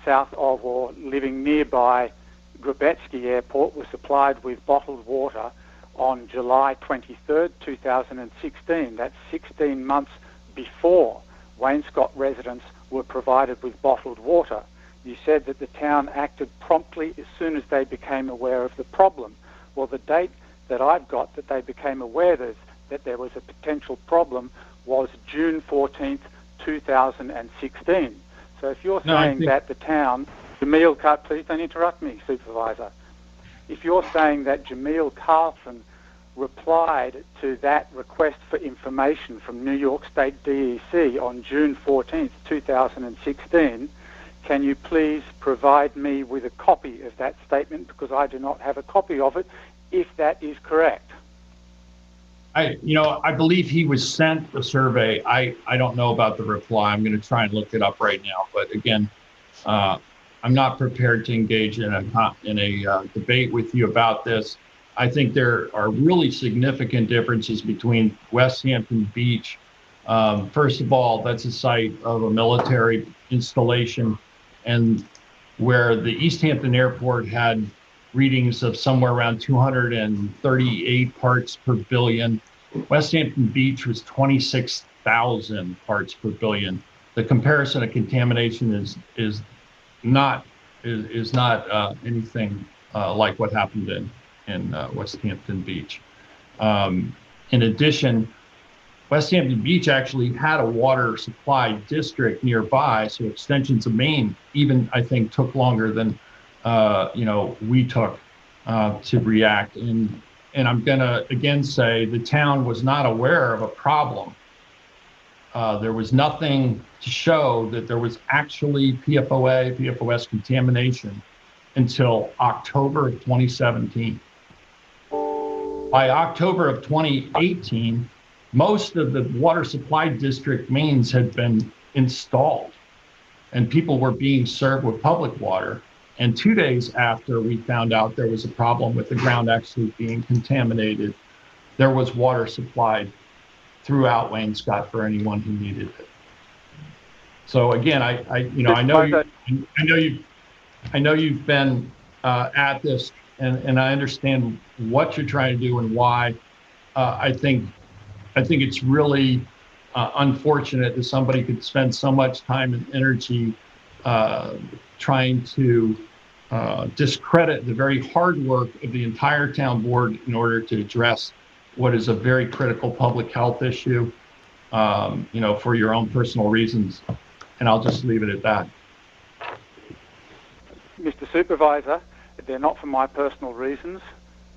[SPEAKER 11] south of or living nearby Grabetsky Airport, were supplied with bottled water on July 23rd, 2016. That's 16 months before Wainscott residents were provided with bottled water. You said that the town acted promptly as soon as they became aware of the problem. Well, the date that I've got that they became aware that there was a potential problem was June 14th, 2016. So if you're saying that the town, Jameel, please don't interrupt me, Supervisor. If you're saying that Jameel Carlson replied to that request for information from New York State DEC on June 14th, 2016, can you please provide me with a copy of that statement, because I do not have a copy of it, if that is correct?
[SPEAKER 1] I believe he was sent a survey. I don't know about the reply. I'm going to try and look it up right now. But again, I'm not prepared to engage in a debate with you about this. I think there are really significant differences between West Hampton Beach. First of all, that's a site of a military installation, and where the East Hampton Airport had readings of somewhere around 238 parts per billion. West Hampton Beach was 26,000 parts per billion. The comparison of contamination is not anything like what happened in West Hampton Beach. In addition, West Hampton Beach actually had a water supply district nearby, so extensions of main even, I think, took longer than we took to react. And I'm going to again say the town was not aware of a problem. There was nothing to show that there was actually PFOS contamination until October of 2017. By October of 2018, most of the water supply district mains had been installed and people were being served with public water. And 2 days after we found out there was a problem with the ground actually being contaminated, there was water supplied throughout Wainscott for anyone who needed it. So again, I know you've been at this, and I understand what you're trying to do and why. I think it's really unfortunate that somebody could spend so much time and energy trying to discredit the very hard work of the entire town board in order to address what is a very critical public health issue, for your own personal reasons. And I'll just leave it at that.
[SPEAKER 11] Mr. Supervisor, they're not for my personal reasons.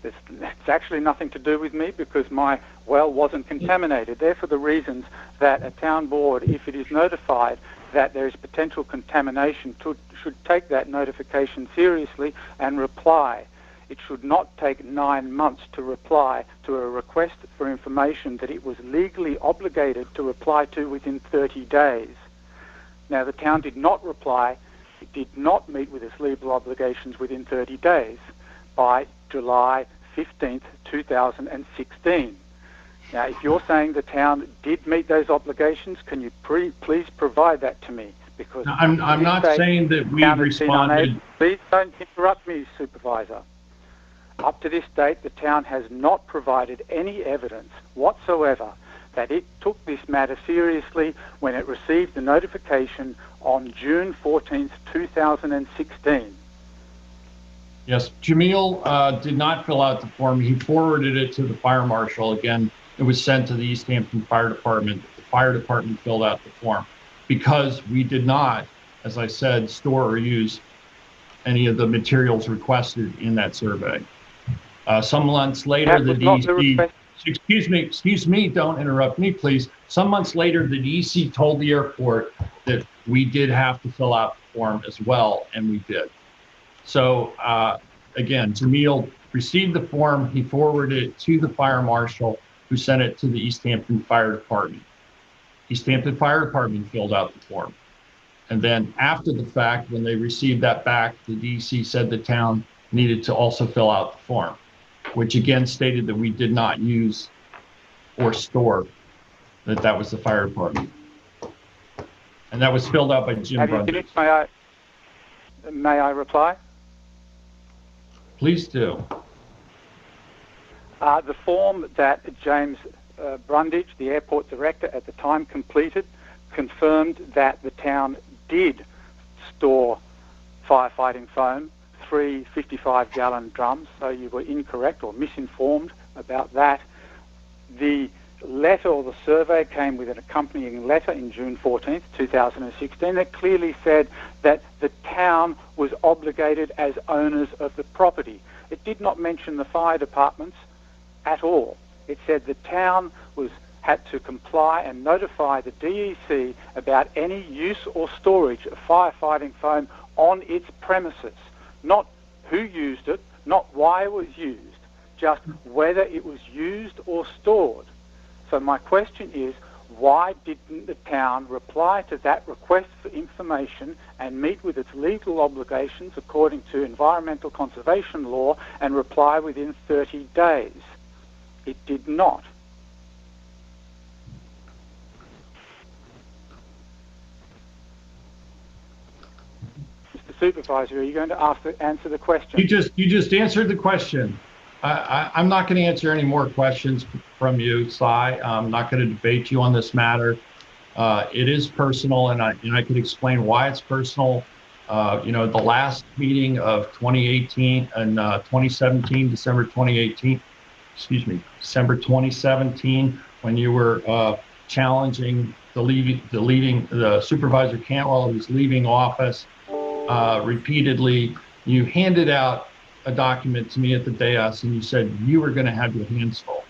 [SPEAKER 11] It's actually nothing to do with me, because my well wasn't contaminated. They're for the reasons that a town board, if it is notified that there is potential contamination, should take that notification seriously and reply. It should not take 9 months to reply to a request for information that it was legally obligated to reply to within 30 days. Now, the town did not reply. It did not meet with its legal obligations within 30 days by July 15th, 2016. Now, if you're saying the town did meet those obligations, can you please provide that to me? Because
[SPEAKER 1] I'm not saying that we responded.
[SPEAKER 11] Please don't interrupt me, Supervisor. Up to this date, the town has not provided any evidence whatsoever that it took this matter seriously when it received the notification on June 14th, 2016.
[SPEAKER 1] Yes, Jamil did not fill out the form. He forwarded it to the fire marshal. Again, it was sent to the East Hampton Fire Department. The fire department filled out the form because we did not, as I said, store or use any of the materials requested in that survey. Some months later, the DC, excuse me, don't interrupt me, please. Some months later, the DC told the airport that we did have to fill out the form as well, and we did. So again, Jamil received the form, he forwarded it to the fire marshal, who sent it to the East Hampton Fire Department. East Hampton Fire Department filled out the form. And then after the fact, when they received that back, the DC said the town needed to also fill out the form, which again stated that we did not use or store, that was the fire department. And that was filled out by Jim Brundage.
[SPEAKER 11] May I reply?
[SPEAKER 1] Please do.
[SPEAKER 11] The form that James Brundage, the airport director at the time, completed confirmed that the town did store firefighting foam, 3 55-gallon drums, so you were incorrect or misinformed about that. The letter or the survey came with an accompanying letter in June 14th, 2016 that clearly said that the town was obligated as owners of the property. It did not mention the fire departments at all. It said the town had to comply and notify the DEC about any use or storage of firefighting foam on its premises. Not who used it, not why it was used, just whether it was used or stored. So my question is, why didn't the town reply to that request for information and meet with its legal obligations according to environmental conservation law and reply within 30 days? It did not. Mr. Supervisor, are you going to answer the question?
[SPEAKER 1] You just answered the question. I'm not going to answer any more questions from you, Cy. I'm not going to debate you on this matter. It is personal, and I could explain why it's personal. The last meeting of 2018 and 2017, December 2017, when you were challenging the Supervisor Cantwell, who's leaving office repeatedly, you handed out a document to me at the dais, and you said you were going to have your hands full,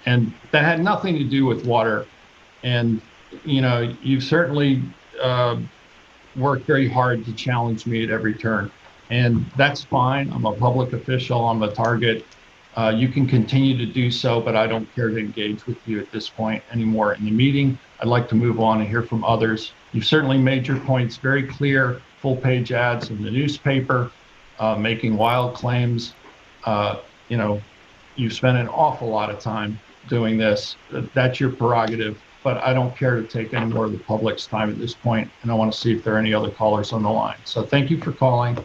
[SPEAKER 1] and that had nothing to do with water. And you've certainly worked very hard to challenge me at every turn, and that's fine. I'm a public official. I'm a target. You can continue to do so, but I don't care to engage with you at this point anymore in the meeting. I'd like to move on and hear from others. You've certainly made your points very clear, full-page ads in the newspaper, making wild claims. You've spent an awful lot of time doing this. That's your prerogative, but I don't care to take any more of the public's time at this point, and I want to see if there are any other callers on the line. So thank you for calling.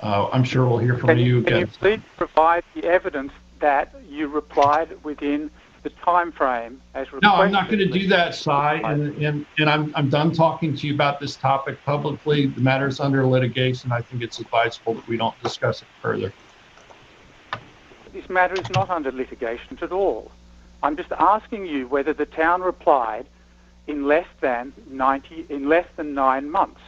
[SPEAKER 1] I'm sure we'll hear from you again.
[SPEAKER 11] Can you please provide the evidence that you replied within the time frame as requested?
[SPEAKER 1] No, I'm not going to do that, Cy, and I'm done talking to you about this topic publicly. The matter's under litigation. I think it's advisable that we don't discuss it further.
[SPEAKER 11] This matter is not under litigation at all. I'm just asking you whether the town replied in less than 9 months.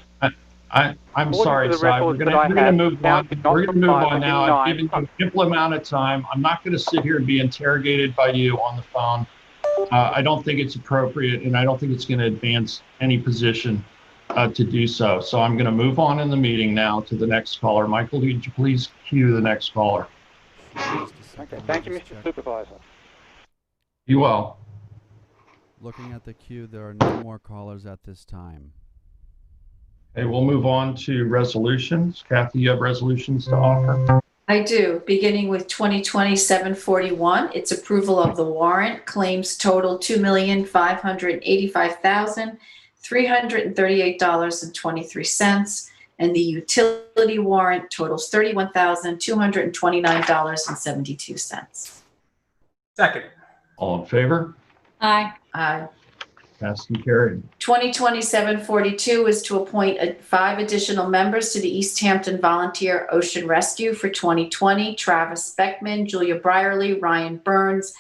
[SPEAKER 1] I'm sorry, Cy. We're going to move on. We're going to move on now. I've given you an ample amount of time. I'm not going to sit here and be interrogated by you on the phone. I don't think it's appropriate, and I don't think it's going to advance any position to do so. So I'm going to move on in the meeting now to the next caller. Michael, would you please cue the next caller?
[SPEAKER 11] Okay. Thank you, Mr. Supervisor.
[SPEAKER 1] You will.
[SPEAKER 8] Looking at the queue, there are no more callers at this time.
[SPEAKER 1] Okay, we'll move on to resolutions. Kathy, you have resolutions to offer?
[SPEAKER 4] I do, beginning with 2020-741. It's approval of the warrant. Claims total $2,585,338.23. And the utility warrant totals $31,229.72.
[SPEAKER 5] Second.
[SPEAKER 1] All in favor?
[SPEAKER 7] Aye.
[SPEAKER 4] Aye.
[SPEAKER 1] Passed and carried.
[SPEAKER 4] 2020-742 is to appoint 5 additional members to the East Hampton Volunteer Ocean Rescue for 2020. Travis Beckman, Julia Brierly, Ryan Burns,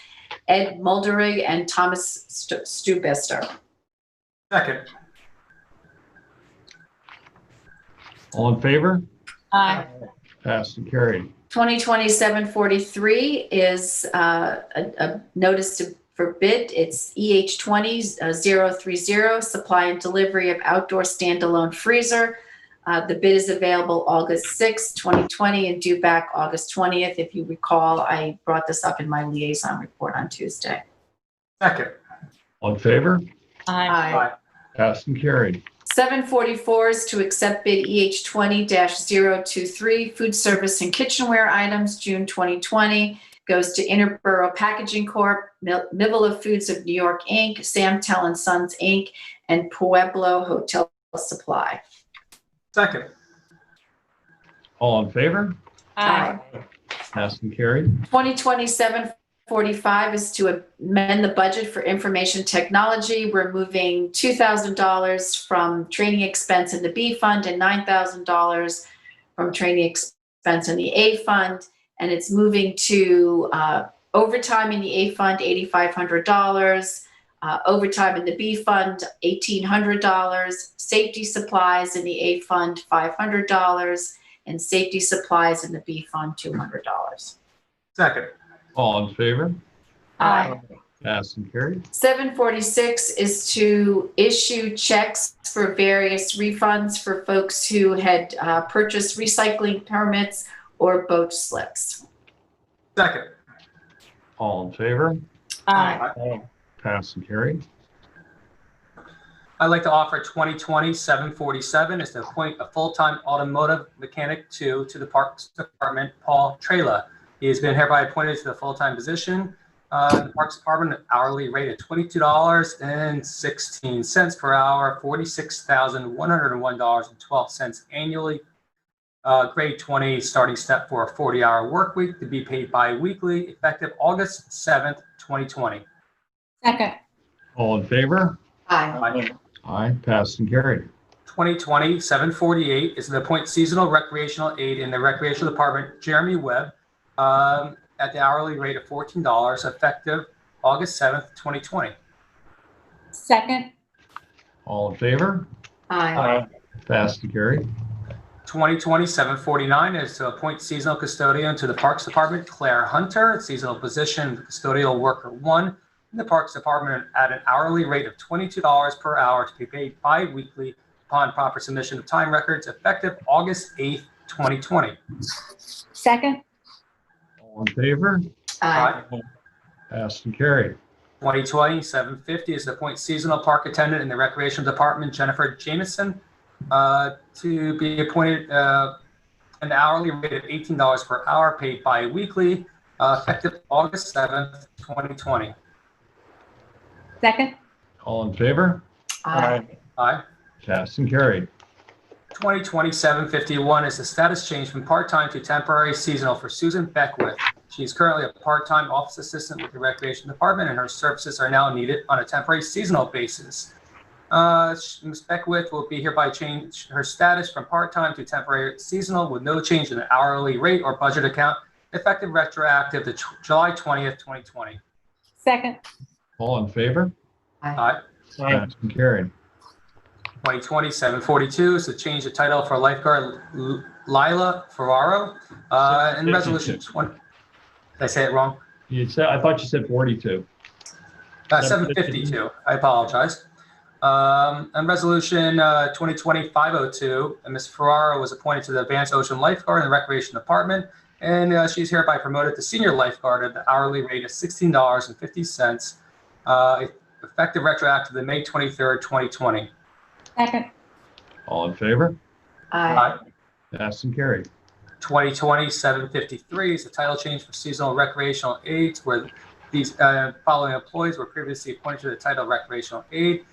[SPEAKER 4] Ed Mulderig, and Thomas Studebaker.
[SPEAKER 5] Second.
[SPEAKER 1] All in favor?
[SPEAKER 7] Aye.
[SPEAKER 1] Passed and carried.
[SPEAKER 4] 2020-743 is a notice for bid. It's EH20-030, supply and delivery of outdoor standalone freezer. The bid is available August 6, 2020, and due back August 20th. If you recall, I brought this up in my liaison report on Tuesday.
[SPEAKER 5] Second.
[SPEAKER 1] All in favor?
[SPEAKER 7] Aye.
[SPEAKER 5] Aye.
[SPEAKER 1] Passed and carried.
[SPEAKER 4] 744 is to accept bid EH20-023, food service and kitchenware items, June 2020. Goes to Interborough Packaging Corp., Mivela Foods of New York, Inc., Samtel & Sons, Inc., and Pueblo Hotel Supply.
[SPEAKER 5] Second.
[SPEAKER 1] All in favor?
[SPEAKER 7] Aye.
[SPEAKER 1] Passed and carried.
[SPEAKER 4] 2020-745 is to amend the budget for information technology. We're moving $2,000 from training expense in the B fund and $9,000 from training expense in the A fund. And it's moving to overtime in the A fund, $8,500, overtime in the B fund, $1,800, safety supplies in the A fund, $500, and safety supplies in the B fund, $200.
[SPEAKER 5] Second.
[SPEAKER 1] All in favor?
[SPEAKER 4] Aye.
[SPEAKER 1] Passed and carried.
[SPEAKER 4] 746 is to issue checks for various refunds for folks who had purchased recycling permits or boat slips.
[SPEAKER 5] Second.
[SPEAKER 1] All in favor?
[SPEAKER 7] Aye.
[SPEAKER 1] Passed and carried.
[SPEAKER 5] I'd like to offer 2020-747 is to appoint a full-time automotive mechanic to the Parks Department, Paul Trela. He has been hereby appointed to the full-time position in the Parks Department at hourly rate of $22.16 per hour, $46,101.12 annually. Grade 20 starting step for a 40-hour work week to be paid bi-weekly, effective August 7th, 2020.
[SPEAKER 7] Second.
[SPEAKER 1] All in favor?
[SPEAKER 4] Aye.
[SPEAKER 1] Aye. Passed and carried.
[SPEAKER 5] 2020-748 is to appoint seasonal recreational aide in the Recreational Department, Jeremy Webb, at the hourly rate of $14, effective August 7th, 2020.
[SPEAKER 7] Second.
[SPEAKER 1] All in favor?
[SPEAKER 4] Aye.
[SPEAKER 1] Passed and carried.
[SPEAKER 5] 2020-749 is to appoint seasonal custodian to the Parks Department, Claire Hunter, seasonal position, custodial worker 1 in the Parks Department at an hourly rate of $22 per hour to be paid bi-weekly upon proper submission of time records, effective August 8th, 2020.
[SPEAKER 7] Second.
[SPEAKER 1] All in favor?
[SPEAKER 4] Aye.
[SPEAKER 1] Passed and carried.
[SPEAKER 5] 2020-750 is to appoint seasonal park attendant in the Recreation Department, Jennifer Jameson, to be appointed an hourly rate of $18 per hour, paid bi-weekly, effective August 7th, 2020.
[SPEAKER 7] Second.
[SPEAKER 1] All in favor?
[SPEAKER 4] Aye.
[SPEAKER 5] Aye.
[SPEAKER 1] Passed and carried.
[SPEAKER 5] 2020-751 is a status change from part-time to temporary seasonal for Susan Beckwith. She is currently a part-time office assistant with the Recreation Department, and her services are now needed on a temporary seasonal basis. Ms. Beckwith will be hereby change her status from part-time to temporary seasonal with no change in the hourly rate or budget account, effective retroactive to July 20th, 2020.
[SPEAKER 7] Second.
[SPEAKER 1] All in favor?
[SPEAKER 5] Aye.
[SPEAKER 1] Passed and carried.
[SPEAKER 5] 2020-742 is to change the title for lifeguard Lila Ferraro. And resolution 20. Did I say it wrong?
[SPEAKER 1] I thought you said 42.
[SPEAKER 5] 752. I apologize. And resolution 2020-502, and Ms. Ferraro was appointed to the Advanced Ocean Lifeguard in the Recreation Department, and she's hereby promoted to senior lifeguard at the hourly rate of $16.50, effective retroactive to May 23rd, 2020.
[SPEAKER 7] Second.
[SPEAKER 1] All in favor?
[SPEAKER 4] Aye.
[SPEAKER 1] Passed and carried.
[SPEAKER 5] 2020-753 is the title change for seasonal recreational aides, where these following employees were previously appointed to the title recreational aide.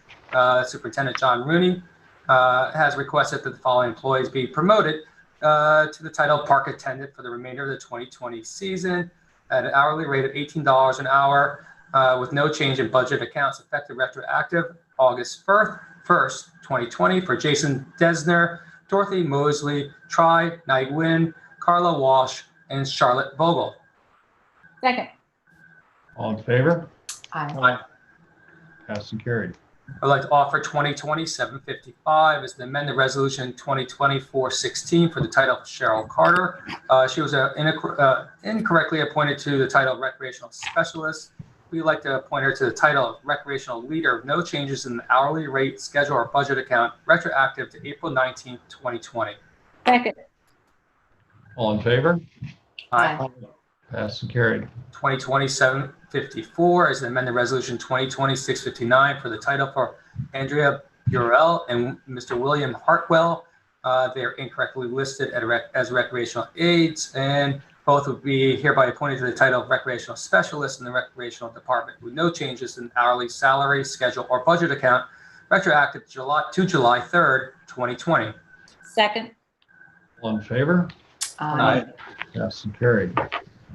[SPEAKER 5] Superintendent John Rooney has requested that the following employees be promoted to the title park attendant for the remainder of the 2020 season at an hourly rate of $18 an hour, with no change in budget accounts effective retroactive August 1st, 2020 for Jason Desner, Dorothy Mosley, Tri Nigwin, Carla Walsh, and Charlotte Vogel.
[SPEAKER 7] Second.
[SPEAKER 1] All in favor?
[SPEAKER 7] Aye.
[SPEAKER 1] Passed and carried.
[SPEAKER 5] I'd like to offer 2020-755 as the amended resolution 2020-416 for the title of Cheryl Carter. She was incorrectly appointed to the title of recreational specialist. We'd like to appoint her to the title of recreational leader with no changes in the hourly rate, schedule, or budget account retroactive to April 19th, 2020.
[SPEAKER 7] Second.
[SPEAKER 1] All in favor?
[SPEAKER 7] Aye.
[SPEAKER 1] Passed and carried.
[SPEAKER 5] 2020-754 is the amended resolution 2020-659 for the title for Andrea Burrell and Mr. William Hartwell. They are incorrectly listed as recreational aides, and both would be hereby appointed to the title of recreational specialist in the recreational department with no changes in hourly salary, schedule, or budget account retroactive to July 3rd, 2020.
[SPEAKER 7] Second.
[SPEAKER 1] All in favor?
[SPEAKER 7] Aye.
[SPEAKER 1] Passed and carried.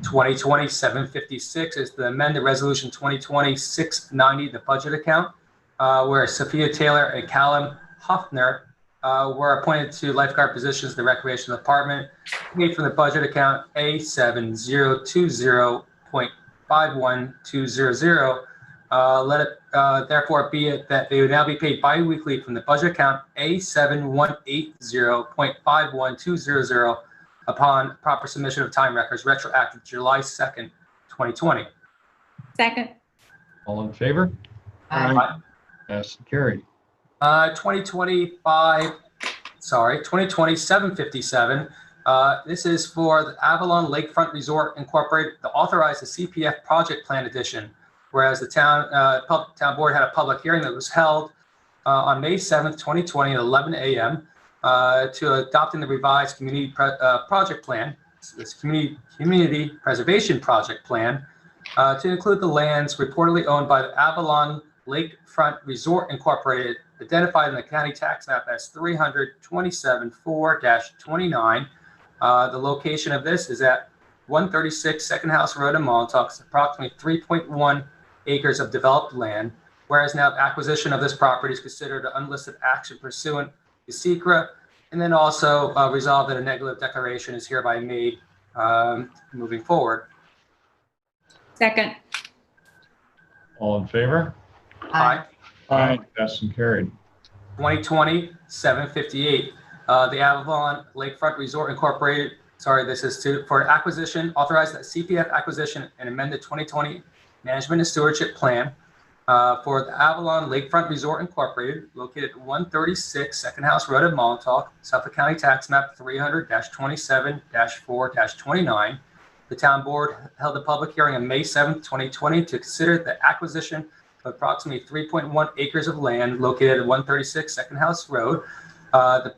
[SPEAKER 5] 2020-756 is the amended resolution 2020-690, the budget account, where Sophia Taylor and Callum Hoffner were appointed to lifeguard positions in the recreational department, paid from the budget account A7020.51200. Let it therefore be it that they would now be paid bi-weekly from the budget account A7180.51200 upon proper submission of time records retroactive July 2nd, 2020.
[SPEAKER 7] Second.
[SPEAKER 1] All in favor?
[SPEAKER 7] Aye.
[SPEAKER 1] Passed and carried.
[SPEAKER 5] 2020-757. This is for the Avalon Lakefront Resort Incorporated, the Authorized the CPF Project Plan Edition, whereas the town board had a public hearing that was held on May 7th, 2020 at 11 a.m. To adopting the revised community project plan, this community preservation project plan, to include the lands reportedly owned by the Avalon Lakefront Resort Incorporated, identified in the county tax map as 327-4-29. The location of this is at 136 Second House Road in Montauk, approximately 3.1 acres of developed land, whereas now acquisition of this property is considered an unlisted action pursuant to SECRA, and then also resolve that a negative declaration is hereby made moving forward.
[SPEAKER 7] Second.
[SPEAKER 1] All in favor?
[SPEAKER 5] Aye.
[SPEAKER 1] Passed and carried.
[SPEAKER 5] 2020-758. The Avalon Lakefront Resort Incorporated, this is for acquisition, authorized that CPF acquisition and amended 2020 Management and Stewardship Plan for the Avalon Lakefront Resort Incorporated, located at 136 Second House Road in Montauk, Suffolk County Tax Map 300-27-4-29. The town board held a public hearing on May 7th, 2020 to consider the acquisition of approximately 3.1 acres of land located at 136 Second House Road. The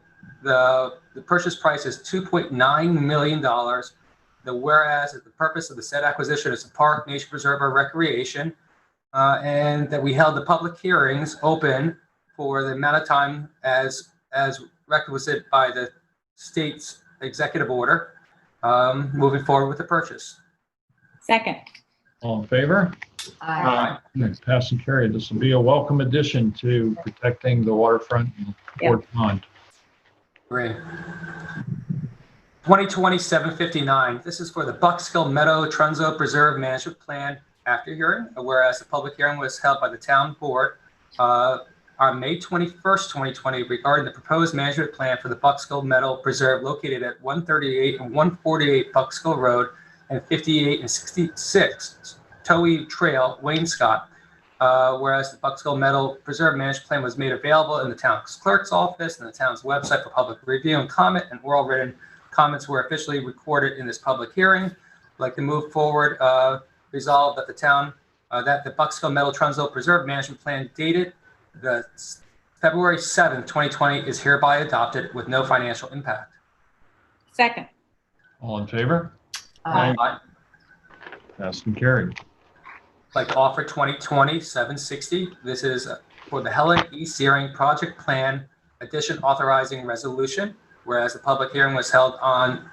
[SPEAKER 5] purchase price is $2.9 million. The whereas the purpose of the said acquisition is a park, nature preserve, or recreation, and that we held the public hearings open for the amount of time as requisite by the state's executive order, moving forward with the purchase.
[SPEAKER 7] Second.
[SPEAKER 1] All in favor?
[SPEAKER 7] Aye.
[SPEAKER 1] Passed and carried. This will be a welcome addition to protecting the waterfront and Fort Pond.
[SPEAKER 5] Great. 2020-759. This is for the Buckskill Meadow Trunzo Preserve Management Plan after hearing, whereas the public hearing was held by the town board on May 21st, 2020 regarding the proposed management plan for the Buckskill Meadow Preserve located at 138 and 148 Buckskill Road and 58 and 66 Towee Trail, Wainscott. Whereas the Buckskill Meadow Preserve Management Plan was made available in the town's clerk's office and the town's website for public review and comment, and oral written comments were officially recorded in this public hearing. I'd like to move forward, resolve that the town, that the Buckskill Meadow Trunzo Preserve Management Plan dated the February 7th, 2020 is hereby adopted with no financial impact.
[SPEAKER 7] Second.
[SPEAKER 1] All in favor?
[SPEAKER 7] Aye.
[SPEAKER 1] Passed and carried.
[SPEAKER 5] Like to offer 2020-760. This is for the Helen E. Searing Project Plan Addition Authorizing Resolution, whereas the public hearing was held on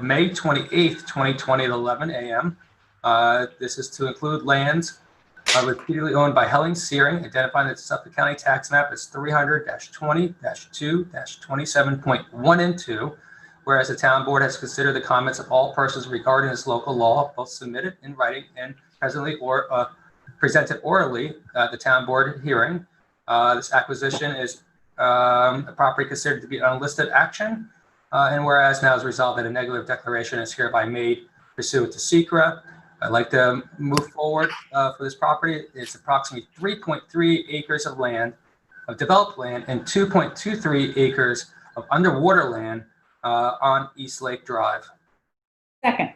[SPEAKER 5] May 28th, 2020 at 11 a.m. This is to include lands repeatedly owned by Helen Searing, identifying the Suffolk County tax map as 300-20-2-27.1 and 2. Whereas the town board has considered the comments of all persons regarding this local law, both submitted in writing and presently or presented orally at the town board hearing. This acquisition is a property considered to be an unlisted action. And whereas now is resolved that a negative declaration is hereby made pursuant to SECRA. I'd like to move forward for this property. It's approximately 3.3 acres of land, of developed land, and 2.23 acres of underwater land on East Lake Drive.
[SPEAKER 7] Second.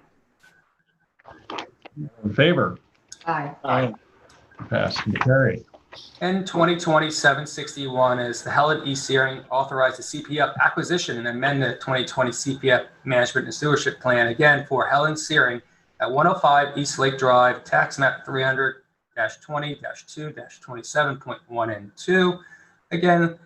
[SPEAKER 1] In favor?
[SPEAKER 4] Aye.
[SPEAKER 2] Aye.
[SPEAKER 1] Passed and carried.
[SPEAKER 5] And 2020-761 is the Helen E. Searing authorized the CPF acquisition and amend the 2020 CPF Management and Stewardship Plan, again for Helen Searing at 105 East Lake Drive, tax map 300-20-2-27.1 and 2. Again,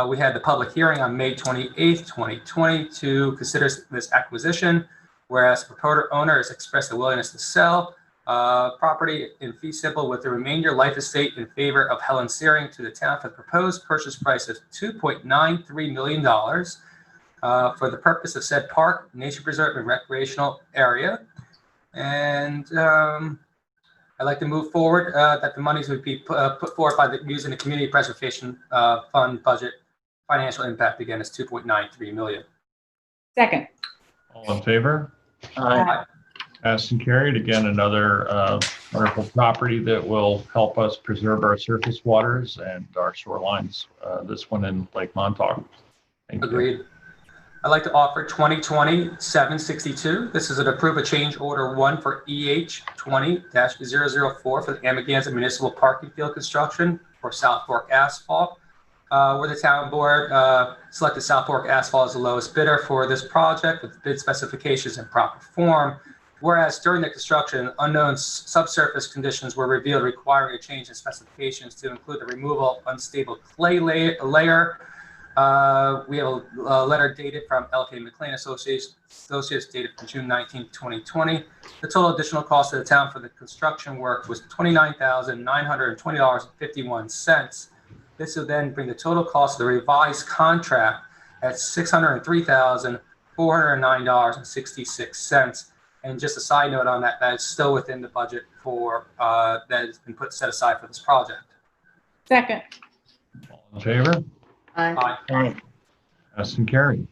[SPEAKER 5] we had the public hearing on May 28th, 2020 to consider this acquisition, whereas the promoter owner has expressed a willingness to sell property in fee simple with the remainder life estate in favor of Helen Searing to the town for the proposed purchase price of $2.93 million for the purpose of said park, nature preserve, and recreational area. And I'd like to move forward that the monies would be put forward by using the Community Preservation Fund budget. Financial impact again is $2.93 million.
[SPEAKER 7] Second.
[SPEAKER 1] All in favor?
[SPEAKER 2] Aye.
[SPEAKER 1] Passed and carried. Again, another wonderful property that will help us preserve our surface waters and our shorelines. This one in Lake Montauk. Thank you.
[SPEAKER 5] Agreed. I'd like to offer 2020-762. This is an approve a change order 1 for EH 20-004 for the Amagansett Municipal Parking Field construction for South Fork Asphalt, where the town board selected South Fork Asphalt as the lowest bidder for this project with bid specifications in proper form. Whereas during the construction, unknown subsurface conditions were revealed requiring a change in specifications to include the removal of unstable clay layer. We have a letter dated from L.K. McLean Associates dated from June 19, 2020. The total additional cost of the town for the construction work was $29,920.51. This will then bring the total cost of the revised contract at $603,409.66. And just a side note on that, that is still within the budget for that has been set aside for this project.
[SPEAKER 7] Second.
[SPEAKER 1] All in favor?
[SPEAKER 4] Aye.
[SPEAKER 2] Aye.
[SPEAKER 1] Passed and carried.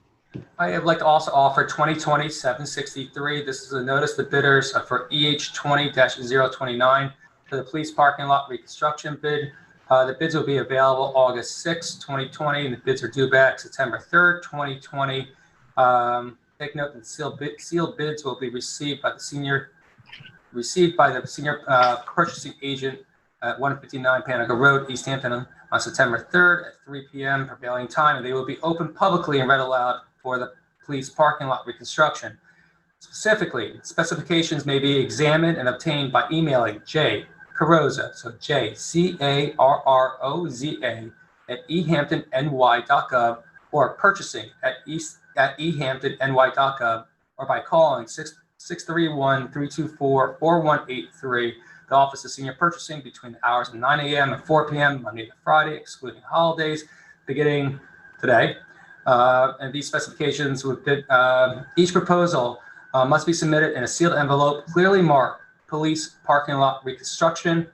[SPEAKER 5] I would like to also offer 2020-763. This is a notice to bidders for EH 20-029 for the police parking lot reconstruction bid. The bids will be available August 6, 2020, and the bids are due back September 3rd, 2020. Take note that sealed bids will be received by the senior purchasing agent at 159 Panago Road, East Hampton, on September 3rd at 3 p.m. prevailing time, and they will be open publicly and read aloud for the police parking lot reconstruction. Specifically, specifications may be examined and obtained by emailing J. Carrozza, so JCarroza at ehamptony.gov or purchasing at ehamptony.gov or by calling 631-324-4183. The Office of Senior Purchasing between the hours of 9 a.m. and 4 p.m. Monday to Friday, excluding holidays, beginning today. And these specifications would bid, each proposal must be submitted in a sealed envelope, clearly marked Police Parking Lot Reconstruction,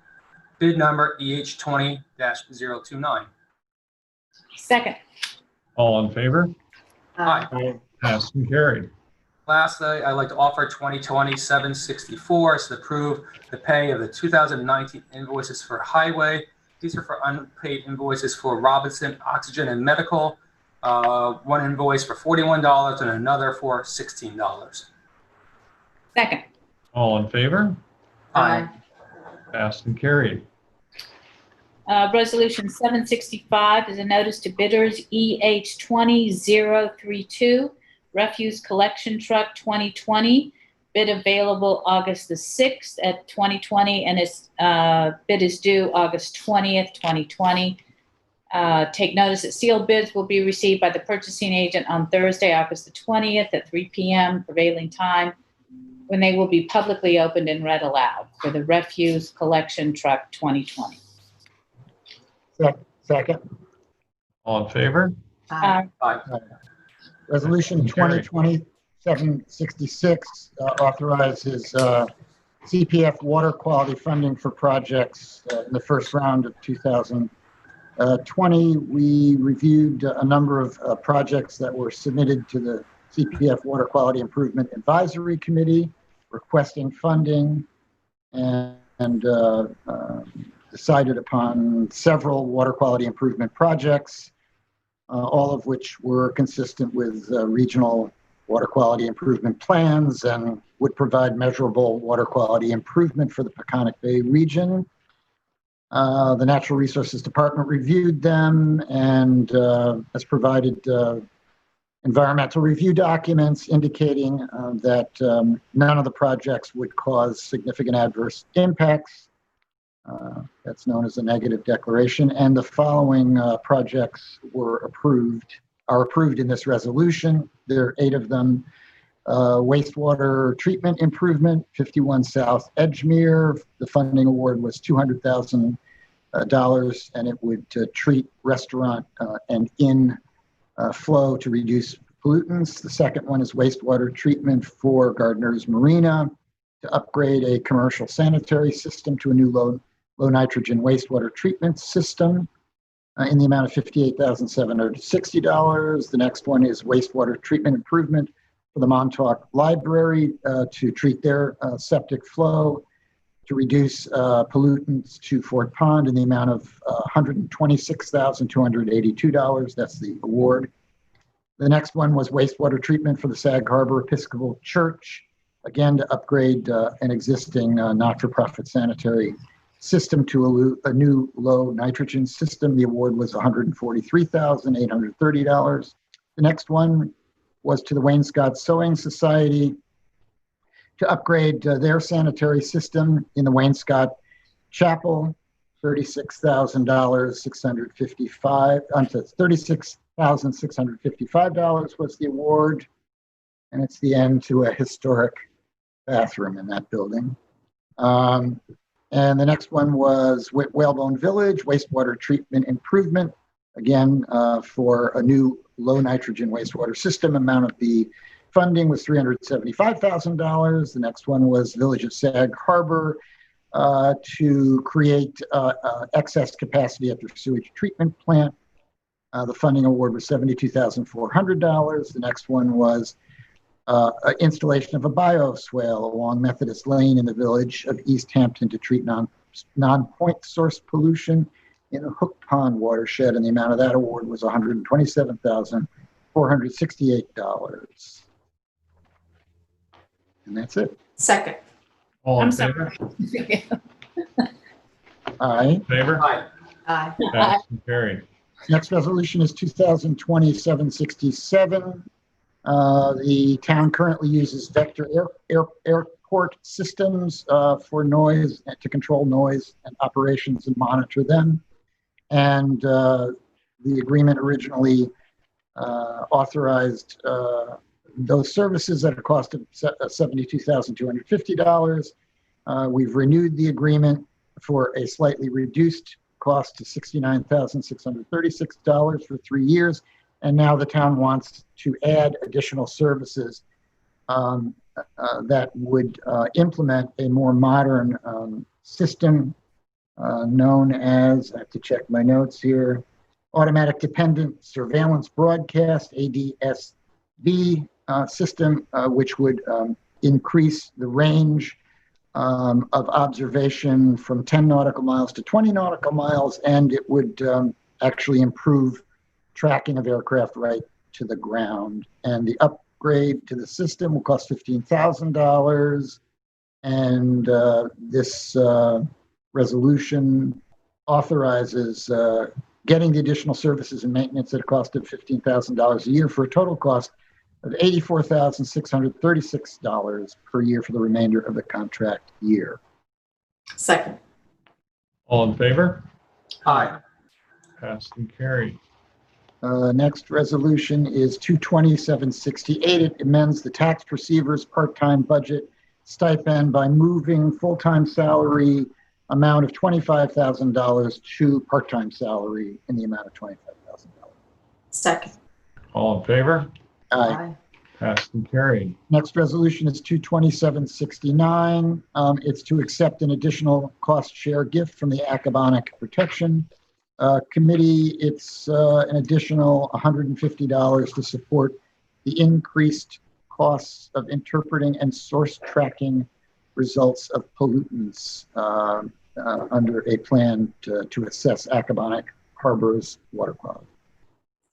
[SPEAKER 5] bid number EH 20-029.
[SPEAKER 7] Second.
[SPEAKER 1] All in favor?
[SPEAKER 5] Aye.
[SPEAKER 2] Aye.
[SPEAKER 1] Passed and carried.
[SPEAKER 5] Lastly, I'd like to offer 2020-764 is to approve the pay of the 2019 invoices for highway. These are for unpaid invoices for Robinson Oxygen and Medical. One invoice for $41 and another for $16.
[SPEAKER 7] Second.
[SPEAKER 1] All in favor?
[SPEAKER 4] Aye.
[SPEAKER 1] Passed and carried.
[SPEAKER 7] Resolution 765 is a notice to bidders EH 20-032, refuse collection truck 2020, bid available August the 6th at 2020, and its bid is due August 20th, 2020. Take notice that sealed bids will be received by the purchasing agent on Thursday, August the 20th at 3 p.m. prevailing time. when they will be publicly opened and read aloud for the refuse collection truck 2020.
[SPEAKER 2] Second.
[SPEAKER 1] All in favor?
[SPEAKER 7] Uh,
[SPEAKER 2] Resolution
[SPEAKER 1] Carried.
[SPEAKER 2] 2020-766 authorizes CPF water quality funding for projects in the first round of 2020. We reviewed a number of projects that were submitted to the CPF Water Quality Improvement Advisory Committee requesting funding and decided upon several water quality improvement projects, all of which were consistent with regional water quality improvement plans and would provide measurable water quality improvement for the Peconic Bay region. The Natural Resources Department reviewed them and has provided environmental review documents indicating that none of the projects would cause significant adverse impacts. That's known as a negative declaration. And the following projects are approved in this resolution. There are 8 of them. Wastewater treatment improvement, 51 South Edgemere. The funding award was $200,000, and it would treat restaurant and inn flow to reduce pollutants. The second one is wastewater treatment for Gardner's Marina to upgrade a commercial sanitary system to a new low nitrogen wastewater treatment system in the amount of $58,760. The next one is wastewater treatment improvement for the Montauk Library to treat their septic flow to reduce pollutants to Fort Pond in the amount of $126,282. That's the award. The next one was wastewater treatment for the Sag Harbor Episcopal Church, again to upgrade an existing not-for-profit sanitary system to a new low nitrogen system. The award was $143,830. The next one was to the Wainscott Sewing Society to upgrade their sanitary system in the Wainscott Chapel, $36,655 was the award, and it's the end to a historic bathroom in that building. And the next one was Whalebone Village, wastewater treatment improvement, again, for a new low nitrogen wastewater system. Amount of the funding was $375,000. The next one was Village of Sag Harbor to create excess capacity at their sewage treatment plant. The funding award was $72,400. The next one was installation of a bioswale along Methodist Lane in the village of East Hampton to treat non-point source pollution in a Hook Pond watershed, and the amount of that award was $127,468. And that's it.
[SPEAKER 4] Second.
[SPEAKER 1] All in
[SPEAKER 7] I'm
[SPEAKER 1] favor?
[SPEAKER 2] Aye.
[SPEAKER 1] Favor?
[SPEAKER 5] Aye.
[SPEAKER 4] Aye.
[SPEAKER 1] Passed and carried.
[SPEAKER 2] Next resolution is 2020-767. The town currently uses Vector airport systems for noise, to control noise and operations and monitor them. And the agreement originally authorized those services at a cost of $72,250. We've renewed the agreement for a slightly reduced cost to $69,636 for 3 years. And now the town wants to add additional services that would implement a more modern system known as, I have to check my notes here, Automatic Dependent Surveillance Broadcast, ADSB system, which would increase the range of observation from 10 nautical miles to 20 nautical miles, and it would actually improve tracking of aircraft right to the ground. And the upgrade to the system will cost $15,000. And this resolution authorizes getting the additional services and maintenance at a cost of $15,000 a year for a total cost of $84,636 per year for the remainder of the contract year.
[SPEAKER 4] Second.
[SPEAKER 1] All in favor?
[SPEAKER 5] Aye.
[SPEAKER 1] Passed and carried.
[SPEAKER 2] Next resolution is 220-768. It amends the tax receiver's part-time budget stipend by moving full-time salary amount of $25,000 to part-time salary in the amount of $25,000.
[SPEAKER 4] Second.
[SPEAKER 1] All in favor?
[SPEAKER 2] Aye.
[SPEAKER 1] Passed and carried.
[SPEAKER 2] Next resolution is 22769. It's to accept an additional cost share gift from the Acabonic Protection Committee. It's an additional $150 to support the increased costs of interpreting and source tracking results of pollutants under a plan to assess Acabonic Harbor's water quality.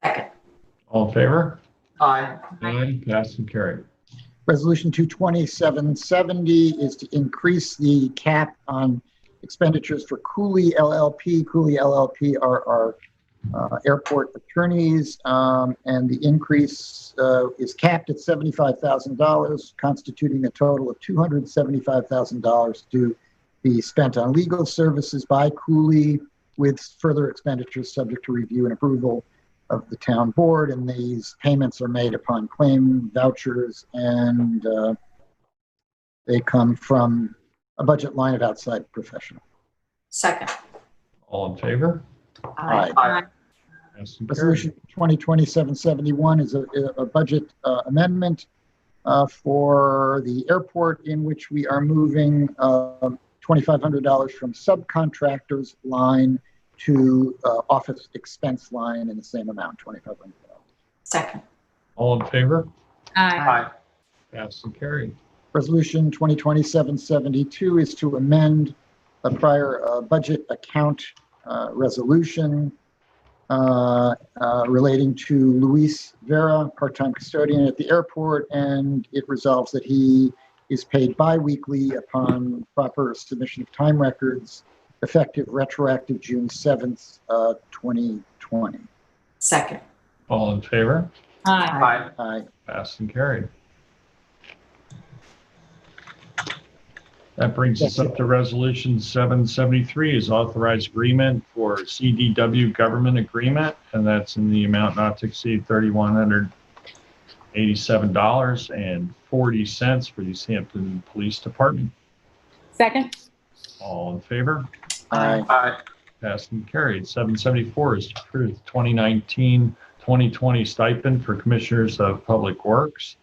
[SPEAKER 4] Second.
[SPEAKER 1] All in favor?
[SPEAKER 5] Aye.
[SPEAKER 1] Aye. Passed and carried.
[SPEAKER 2] Resolution 22770 is to increase the cap on expenditures for Cooley LLP. Cooley LLP are our airport attorneys, and the increase is capped at $75,000, constituting a total of $275,000 to be spent on legal services by Cooley, with further expenditures subject to review and approval of the town board, and these payments are made upon claim vouchers, and they come from a budget line of outside professional.
[SPEAKER 4] Second.
[SPEAKER 1] All in favor?
[SPEAKER 2] Aye.
[SPEAKER 5] Aye.
[SPEAKER 1] Passed and carried.
[SPEAKER 2] Resolution 2020-771 is a budget amendment for the airport, in which we are moving $2,500 from subcontractors line to office expense line in the same amount, $2,500.
[SPEAKER 4] Second.
[SPEAKER 1] All in favor?
[SPEAKER 5] Aye.
[SPEAKER 1] Passed and carried.
[SPEAKER 2] Resolution 2020-772 is to amend a prior budget account resolution relating to Luis Vera, part-time custodian at the airport, and it resolves that he is paid bi-weekly upon proper submission of time records, effective retroactive June 7th, 2020.
[SPEAKER 4] Second.
[SPEAKER 1] All in favor?
[SPEAKER 7] Aye.
[SPEAKER 5] Aye.
[SPEAKER 2] Aye.
[SPEAKER 1] Passed and carried. That brings us up to Resolution 773 is authorized agreement for CDW government agreement, and that's in the amount not to exceed $3,187.40 for the East Hampton Police Department.
[SPEAKER 7] Second.
[SPEAKER 1] All in favor?
[SPEAKER 2] Aye.
[SPEAKER 5] Aye.
[SPEAKER 1] Passed and carried. 774 is to approve the 2019-2020 stipend for Commissioners of Public Works.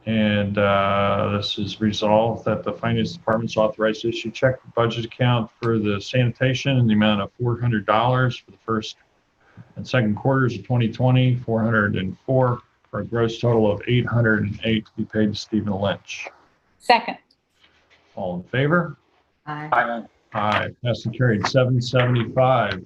[SPEAKER 1] And this is resolved that the Finance Department's authorized to issue check for budget account for the sanitation in the amount of $400 for the first and second quarters of 2020, $404 for a gross total of $808 to be paid to Stephen Lynch.
[SPEAKER 7] Second.
[SPEAKER 1] All in favor?
[SPEAKER 4] Aye.
[SPEAKER 5] Aye.
[SPEAKER 1] Aye. Passed and carried. 775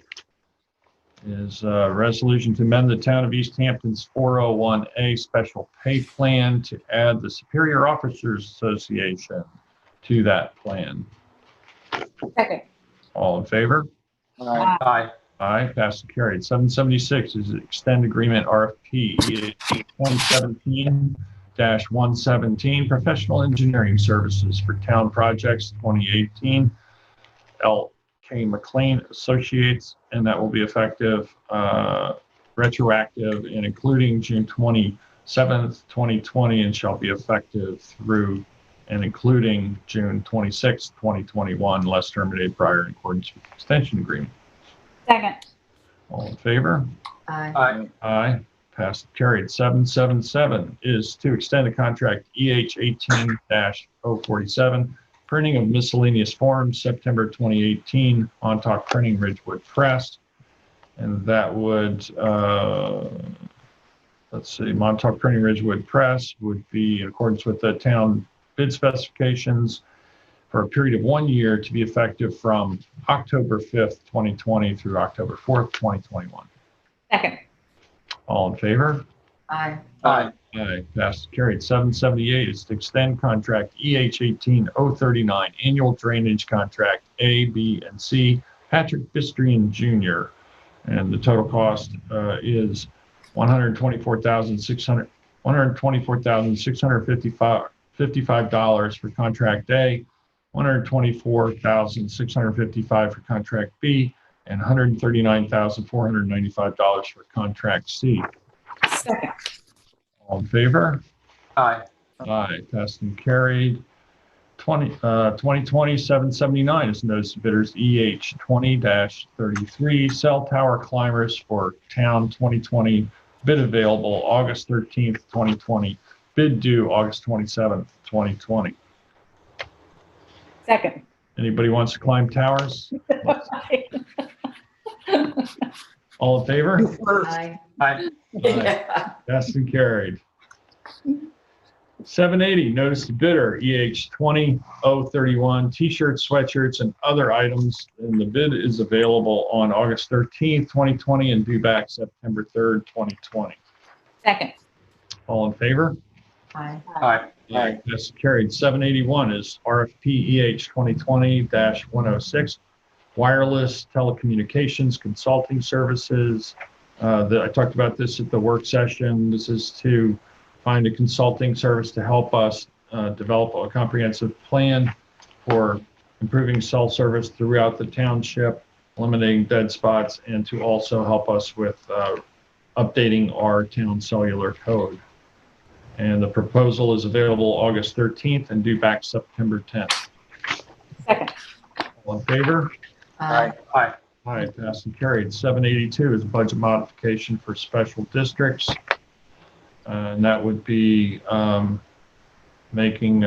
[SPEAKER 1] is a resolution to amend the Town of East Hampton's 401A special pay plan to add the Superior Officers Association to that plan.
[SPEAKER 7] Second.
[SPEAKER 1] All in favor?
[SPEAKER 2] Aye.
[SPEAKER 5] Aye.
[SPEAKER 1] Aye. Passed and carried. 776 is extend agreement RFP 2017-117 professional engineering services for town projects 2018. K. McLean Associates, and that will be effective retroactive and including June 27th, 2020, and shall be effective through and including June 26th, 2021, unless terminated prior in accordance with the extension agreement.
[SPEAKER 7] Second.
[SPEAKER 1] All in favor?
[SPEAKER 4] Aye.
[SPEAKER 5] Aye.
[SPEAKER 1] Aye. Passed, carried. 777 is to extend the contract EH 18-047. Printing of miscellaneous forms, September 2018, Montauk Printing, Ridgewood Press. And that would, let's see, Montauk Printing, Ridgewood Press would be in accordance with the town bid specifications for a period of 1 year to be effective from October 5th, 2020 through October 4th, 2021.
[SPEAKER 7] Second.
[SPEAKER 1] All in favor?
[SPEAKER 4] Aye.
[SPEAKER 5] Aye.
[SPEAKER 1] Aye. Passed, carried. 778 is to extend contract EH 18039, annual drainage contract A, B, and C, Patrick Bistrian Jr. And the total cost is $124,655 for contract A, $124,655 for contract B, and $139,495 for contract C.
[SPEAKER 7] Second.
[SPEAKER 1] All in favor?
[SPEAKER 5] Aye.
[SPEAKER 1] Aye. Passed and carried. 2020-779 is notice of bidders EH 20-33 cell tower climbers for town 2020. Bid available August 13th, 2020. Bid due August 27th, 2020.
[SPEAKER 7] Second.
[SPEAKER 1] Anybody wants to climb towers? All in favor?
[SPEAKER 2] You first.
[SPEAKER 4] Aye.
[SPEAKER 5] Aye.
[SPEAKER 4] Yeah.
[SPEAKER 1] Passed and carried. 780, notice to bidder, EH 20031, t-shirts, sweatshirts, and other items. And the bid is available on August 13th, 2020, and due back September 3rd, 2020.
[SPEAKER 7] Second.
[SPEAKER 1] All in favor?
[SPEAKER 4] Aye.
[SPEAKER 5] Aye.
[SPEAKER 1] Aye. That's carried. 781 is RFP EH 2020-106, wireless telecommunications consulting services. I talked about this at the work session. This is to find a consulting service to help us develop a comprehensive plan for improving cell service throughout the township, eliminating dead spots, and to also help us with updating our town cellular code. And the proposal is available August 13th and due back September 10th.
[SPEAKER 7] Second.
[SPEAKER 1] All in favor?
[SPEAKER 4] Aye.
[SPEAKER 5] Aye.
[SPEAKER 1] Aye, passed and carried. 782 is budget modification for special districts. And that would be making,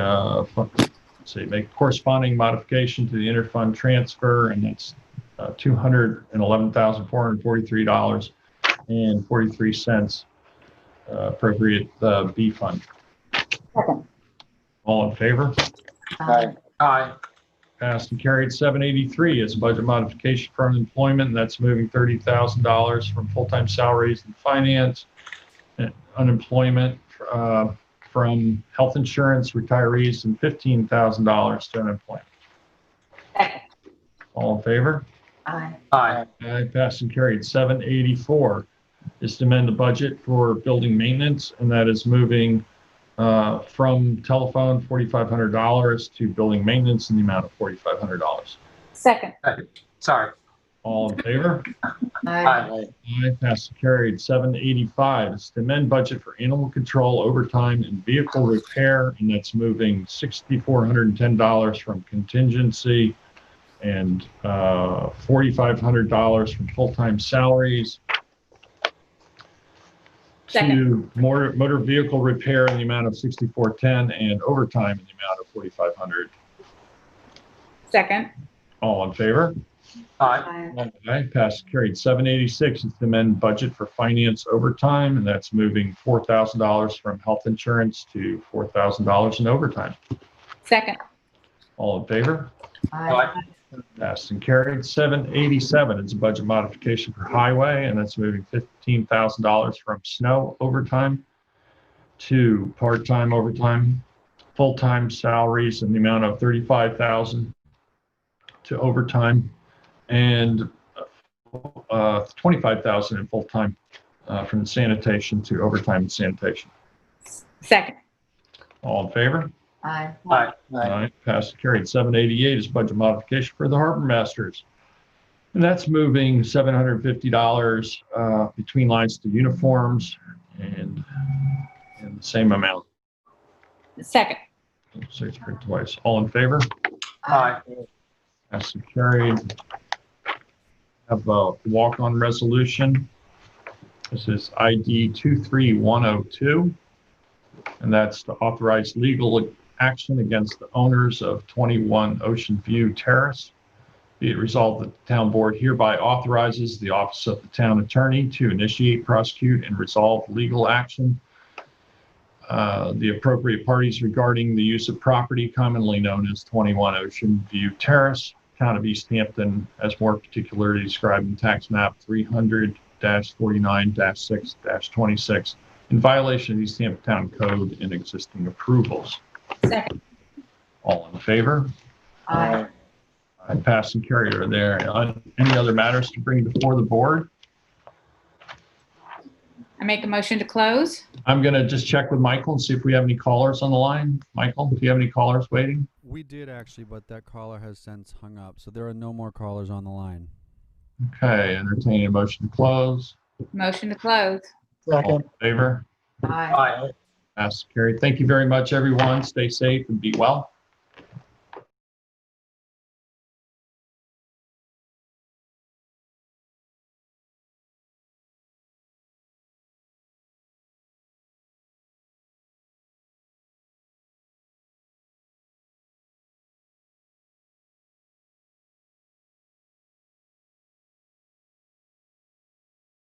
[SPEAKER 1] make corresponding modification to the interfund transfer, and that's $211,443.43, appropriate B fund.
[SPEAKER 7] Second.
[SPEAKER 1] All in favor?
[SPEAKER 4] Aye.
[SPEAKER 5] Aye.
[SPEAKER 1] Passed and carried. 783 is budget modification for unemployment, and that's moving $30,000 from full-time salaries and finance, unemployment from health insurance, retirees, and $15,000 to unemployment.
[SPEAKER 7] Second.
[SPEAKER 1] All in favor?
[SPEAKER 4] Aye.
[SPEAKER 5] Aye.
[SPEAKER 1] Aye, passed and carried. 784 is to amend the budget for building maintenance, and that is moving from telephone $4,500 to building maintenance in the amount of $4,500.
[SPEAKER 7] Second.
[SPEAKER 5] Sorry.
[SPEAKER 1] All in favor?
[SPEAKER 4] Aye.
[SPEAKER 5] Aye.
[SPEAKER 1] Aye, passed and carried. 785 is to amend budget for animal control, overtime, and vehicle repair, and that's moving $6,410 from contingency and $4,500 from full-time salaries to motor vehicle repair in the amount of $6,410 and overtime in the amount of $4,500.
[SPEAKER 7] Second.
[SPEAKER 5] All in favor?
[SPEAKER 4] Aye.
[SPEAKER 1] Aye, passed and carried. 786 is to amend budget for finance overtime, and that's moving $4,000 from health insurance to $4,000 in overtime.
[SPEAKER 7] Second.
[SPEAKER 1] All in favor?
[SPEAKER 4] Aye.
[SPEAKER 1] Passed and carried. 787 is a budget modification for highway, and that's moving $15,000 from snow overtime to part-time overtime, full-time salaries in the amount of $35,000 to overtime, and $25,000 in full-time from sanitation to overtime and sanitation.
[SPEAKER 7] Second.
[SPEAKER 1] All in favor?
[SPEAKER 4] Aye.
[SPEAKER 5] Aye.
[SPEAKER 1] Aye, passed and carried. 788 is budget modification for the harbor masters. And that's moving $750 between lines to uniforms and the same amount.
[SPEAKER 7] Second.
[SPEAKER 1] So it's printed twice. All in favor?
[SPEAKER 5] Aye.
[SPEAKER 1] Passed and carried. Have a walk-on resolution. This is ID 23102. And that's to authorize legal action against the owners of 21 Ocean View Terrace. Be it resolved that the town board hereby authorizes the office of the town attorney to initiate, prosecute, and resolve legal action. The appropriate parties regarding the use of property commonly known as 21 Ocean View Terrace, town of East Hampton, as more particularly described in tax map 300-49-6-26, in violation of East Hampton Town Code and existing approvals.
[SPEAKER 7] Second.
[SPEAKER 1] All in favor?
[SPEAKER 4] Aye.
[SPEAKER 1] I pass and carry. Are there any other matters to bring before the board?
[SPEAKER 7] I make a motion to close.
[SPEAKER 1] I'm going to just check with Michael and see if we have any callers on the line. Michael, do you have any callers waiting?
[SPEAKER 8] We did actually, but that caller has since hung up, so there are no more callers on the line.
[SPEAKER 1] Okay, entertaining a motion to close.
[SPEAKER 7] Motion to close.
[SPEAKER 1] All
[SPEAKER 2] Second.
[SPEAKER 1] in favor?
[SPEAKER 4] Aye.
[SPEAKER 5] Aye.
[SPEAKER 1] Pass and carry. Thank you very much, everyone. Stay safe and be well.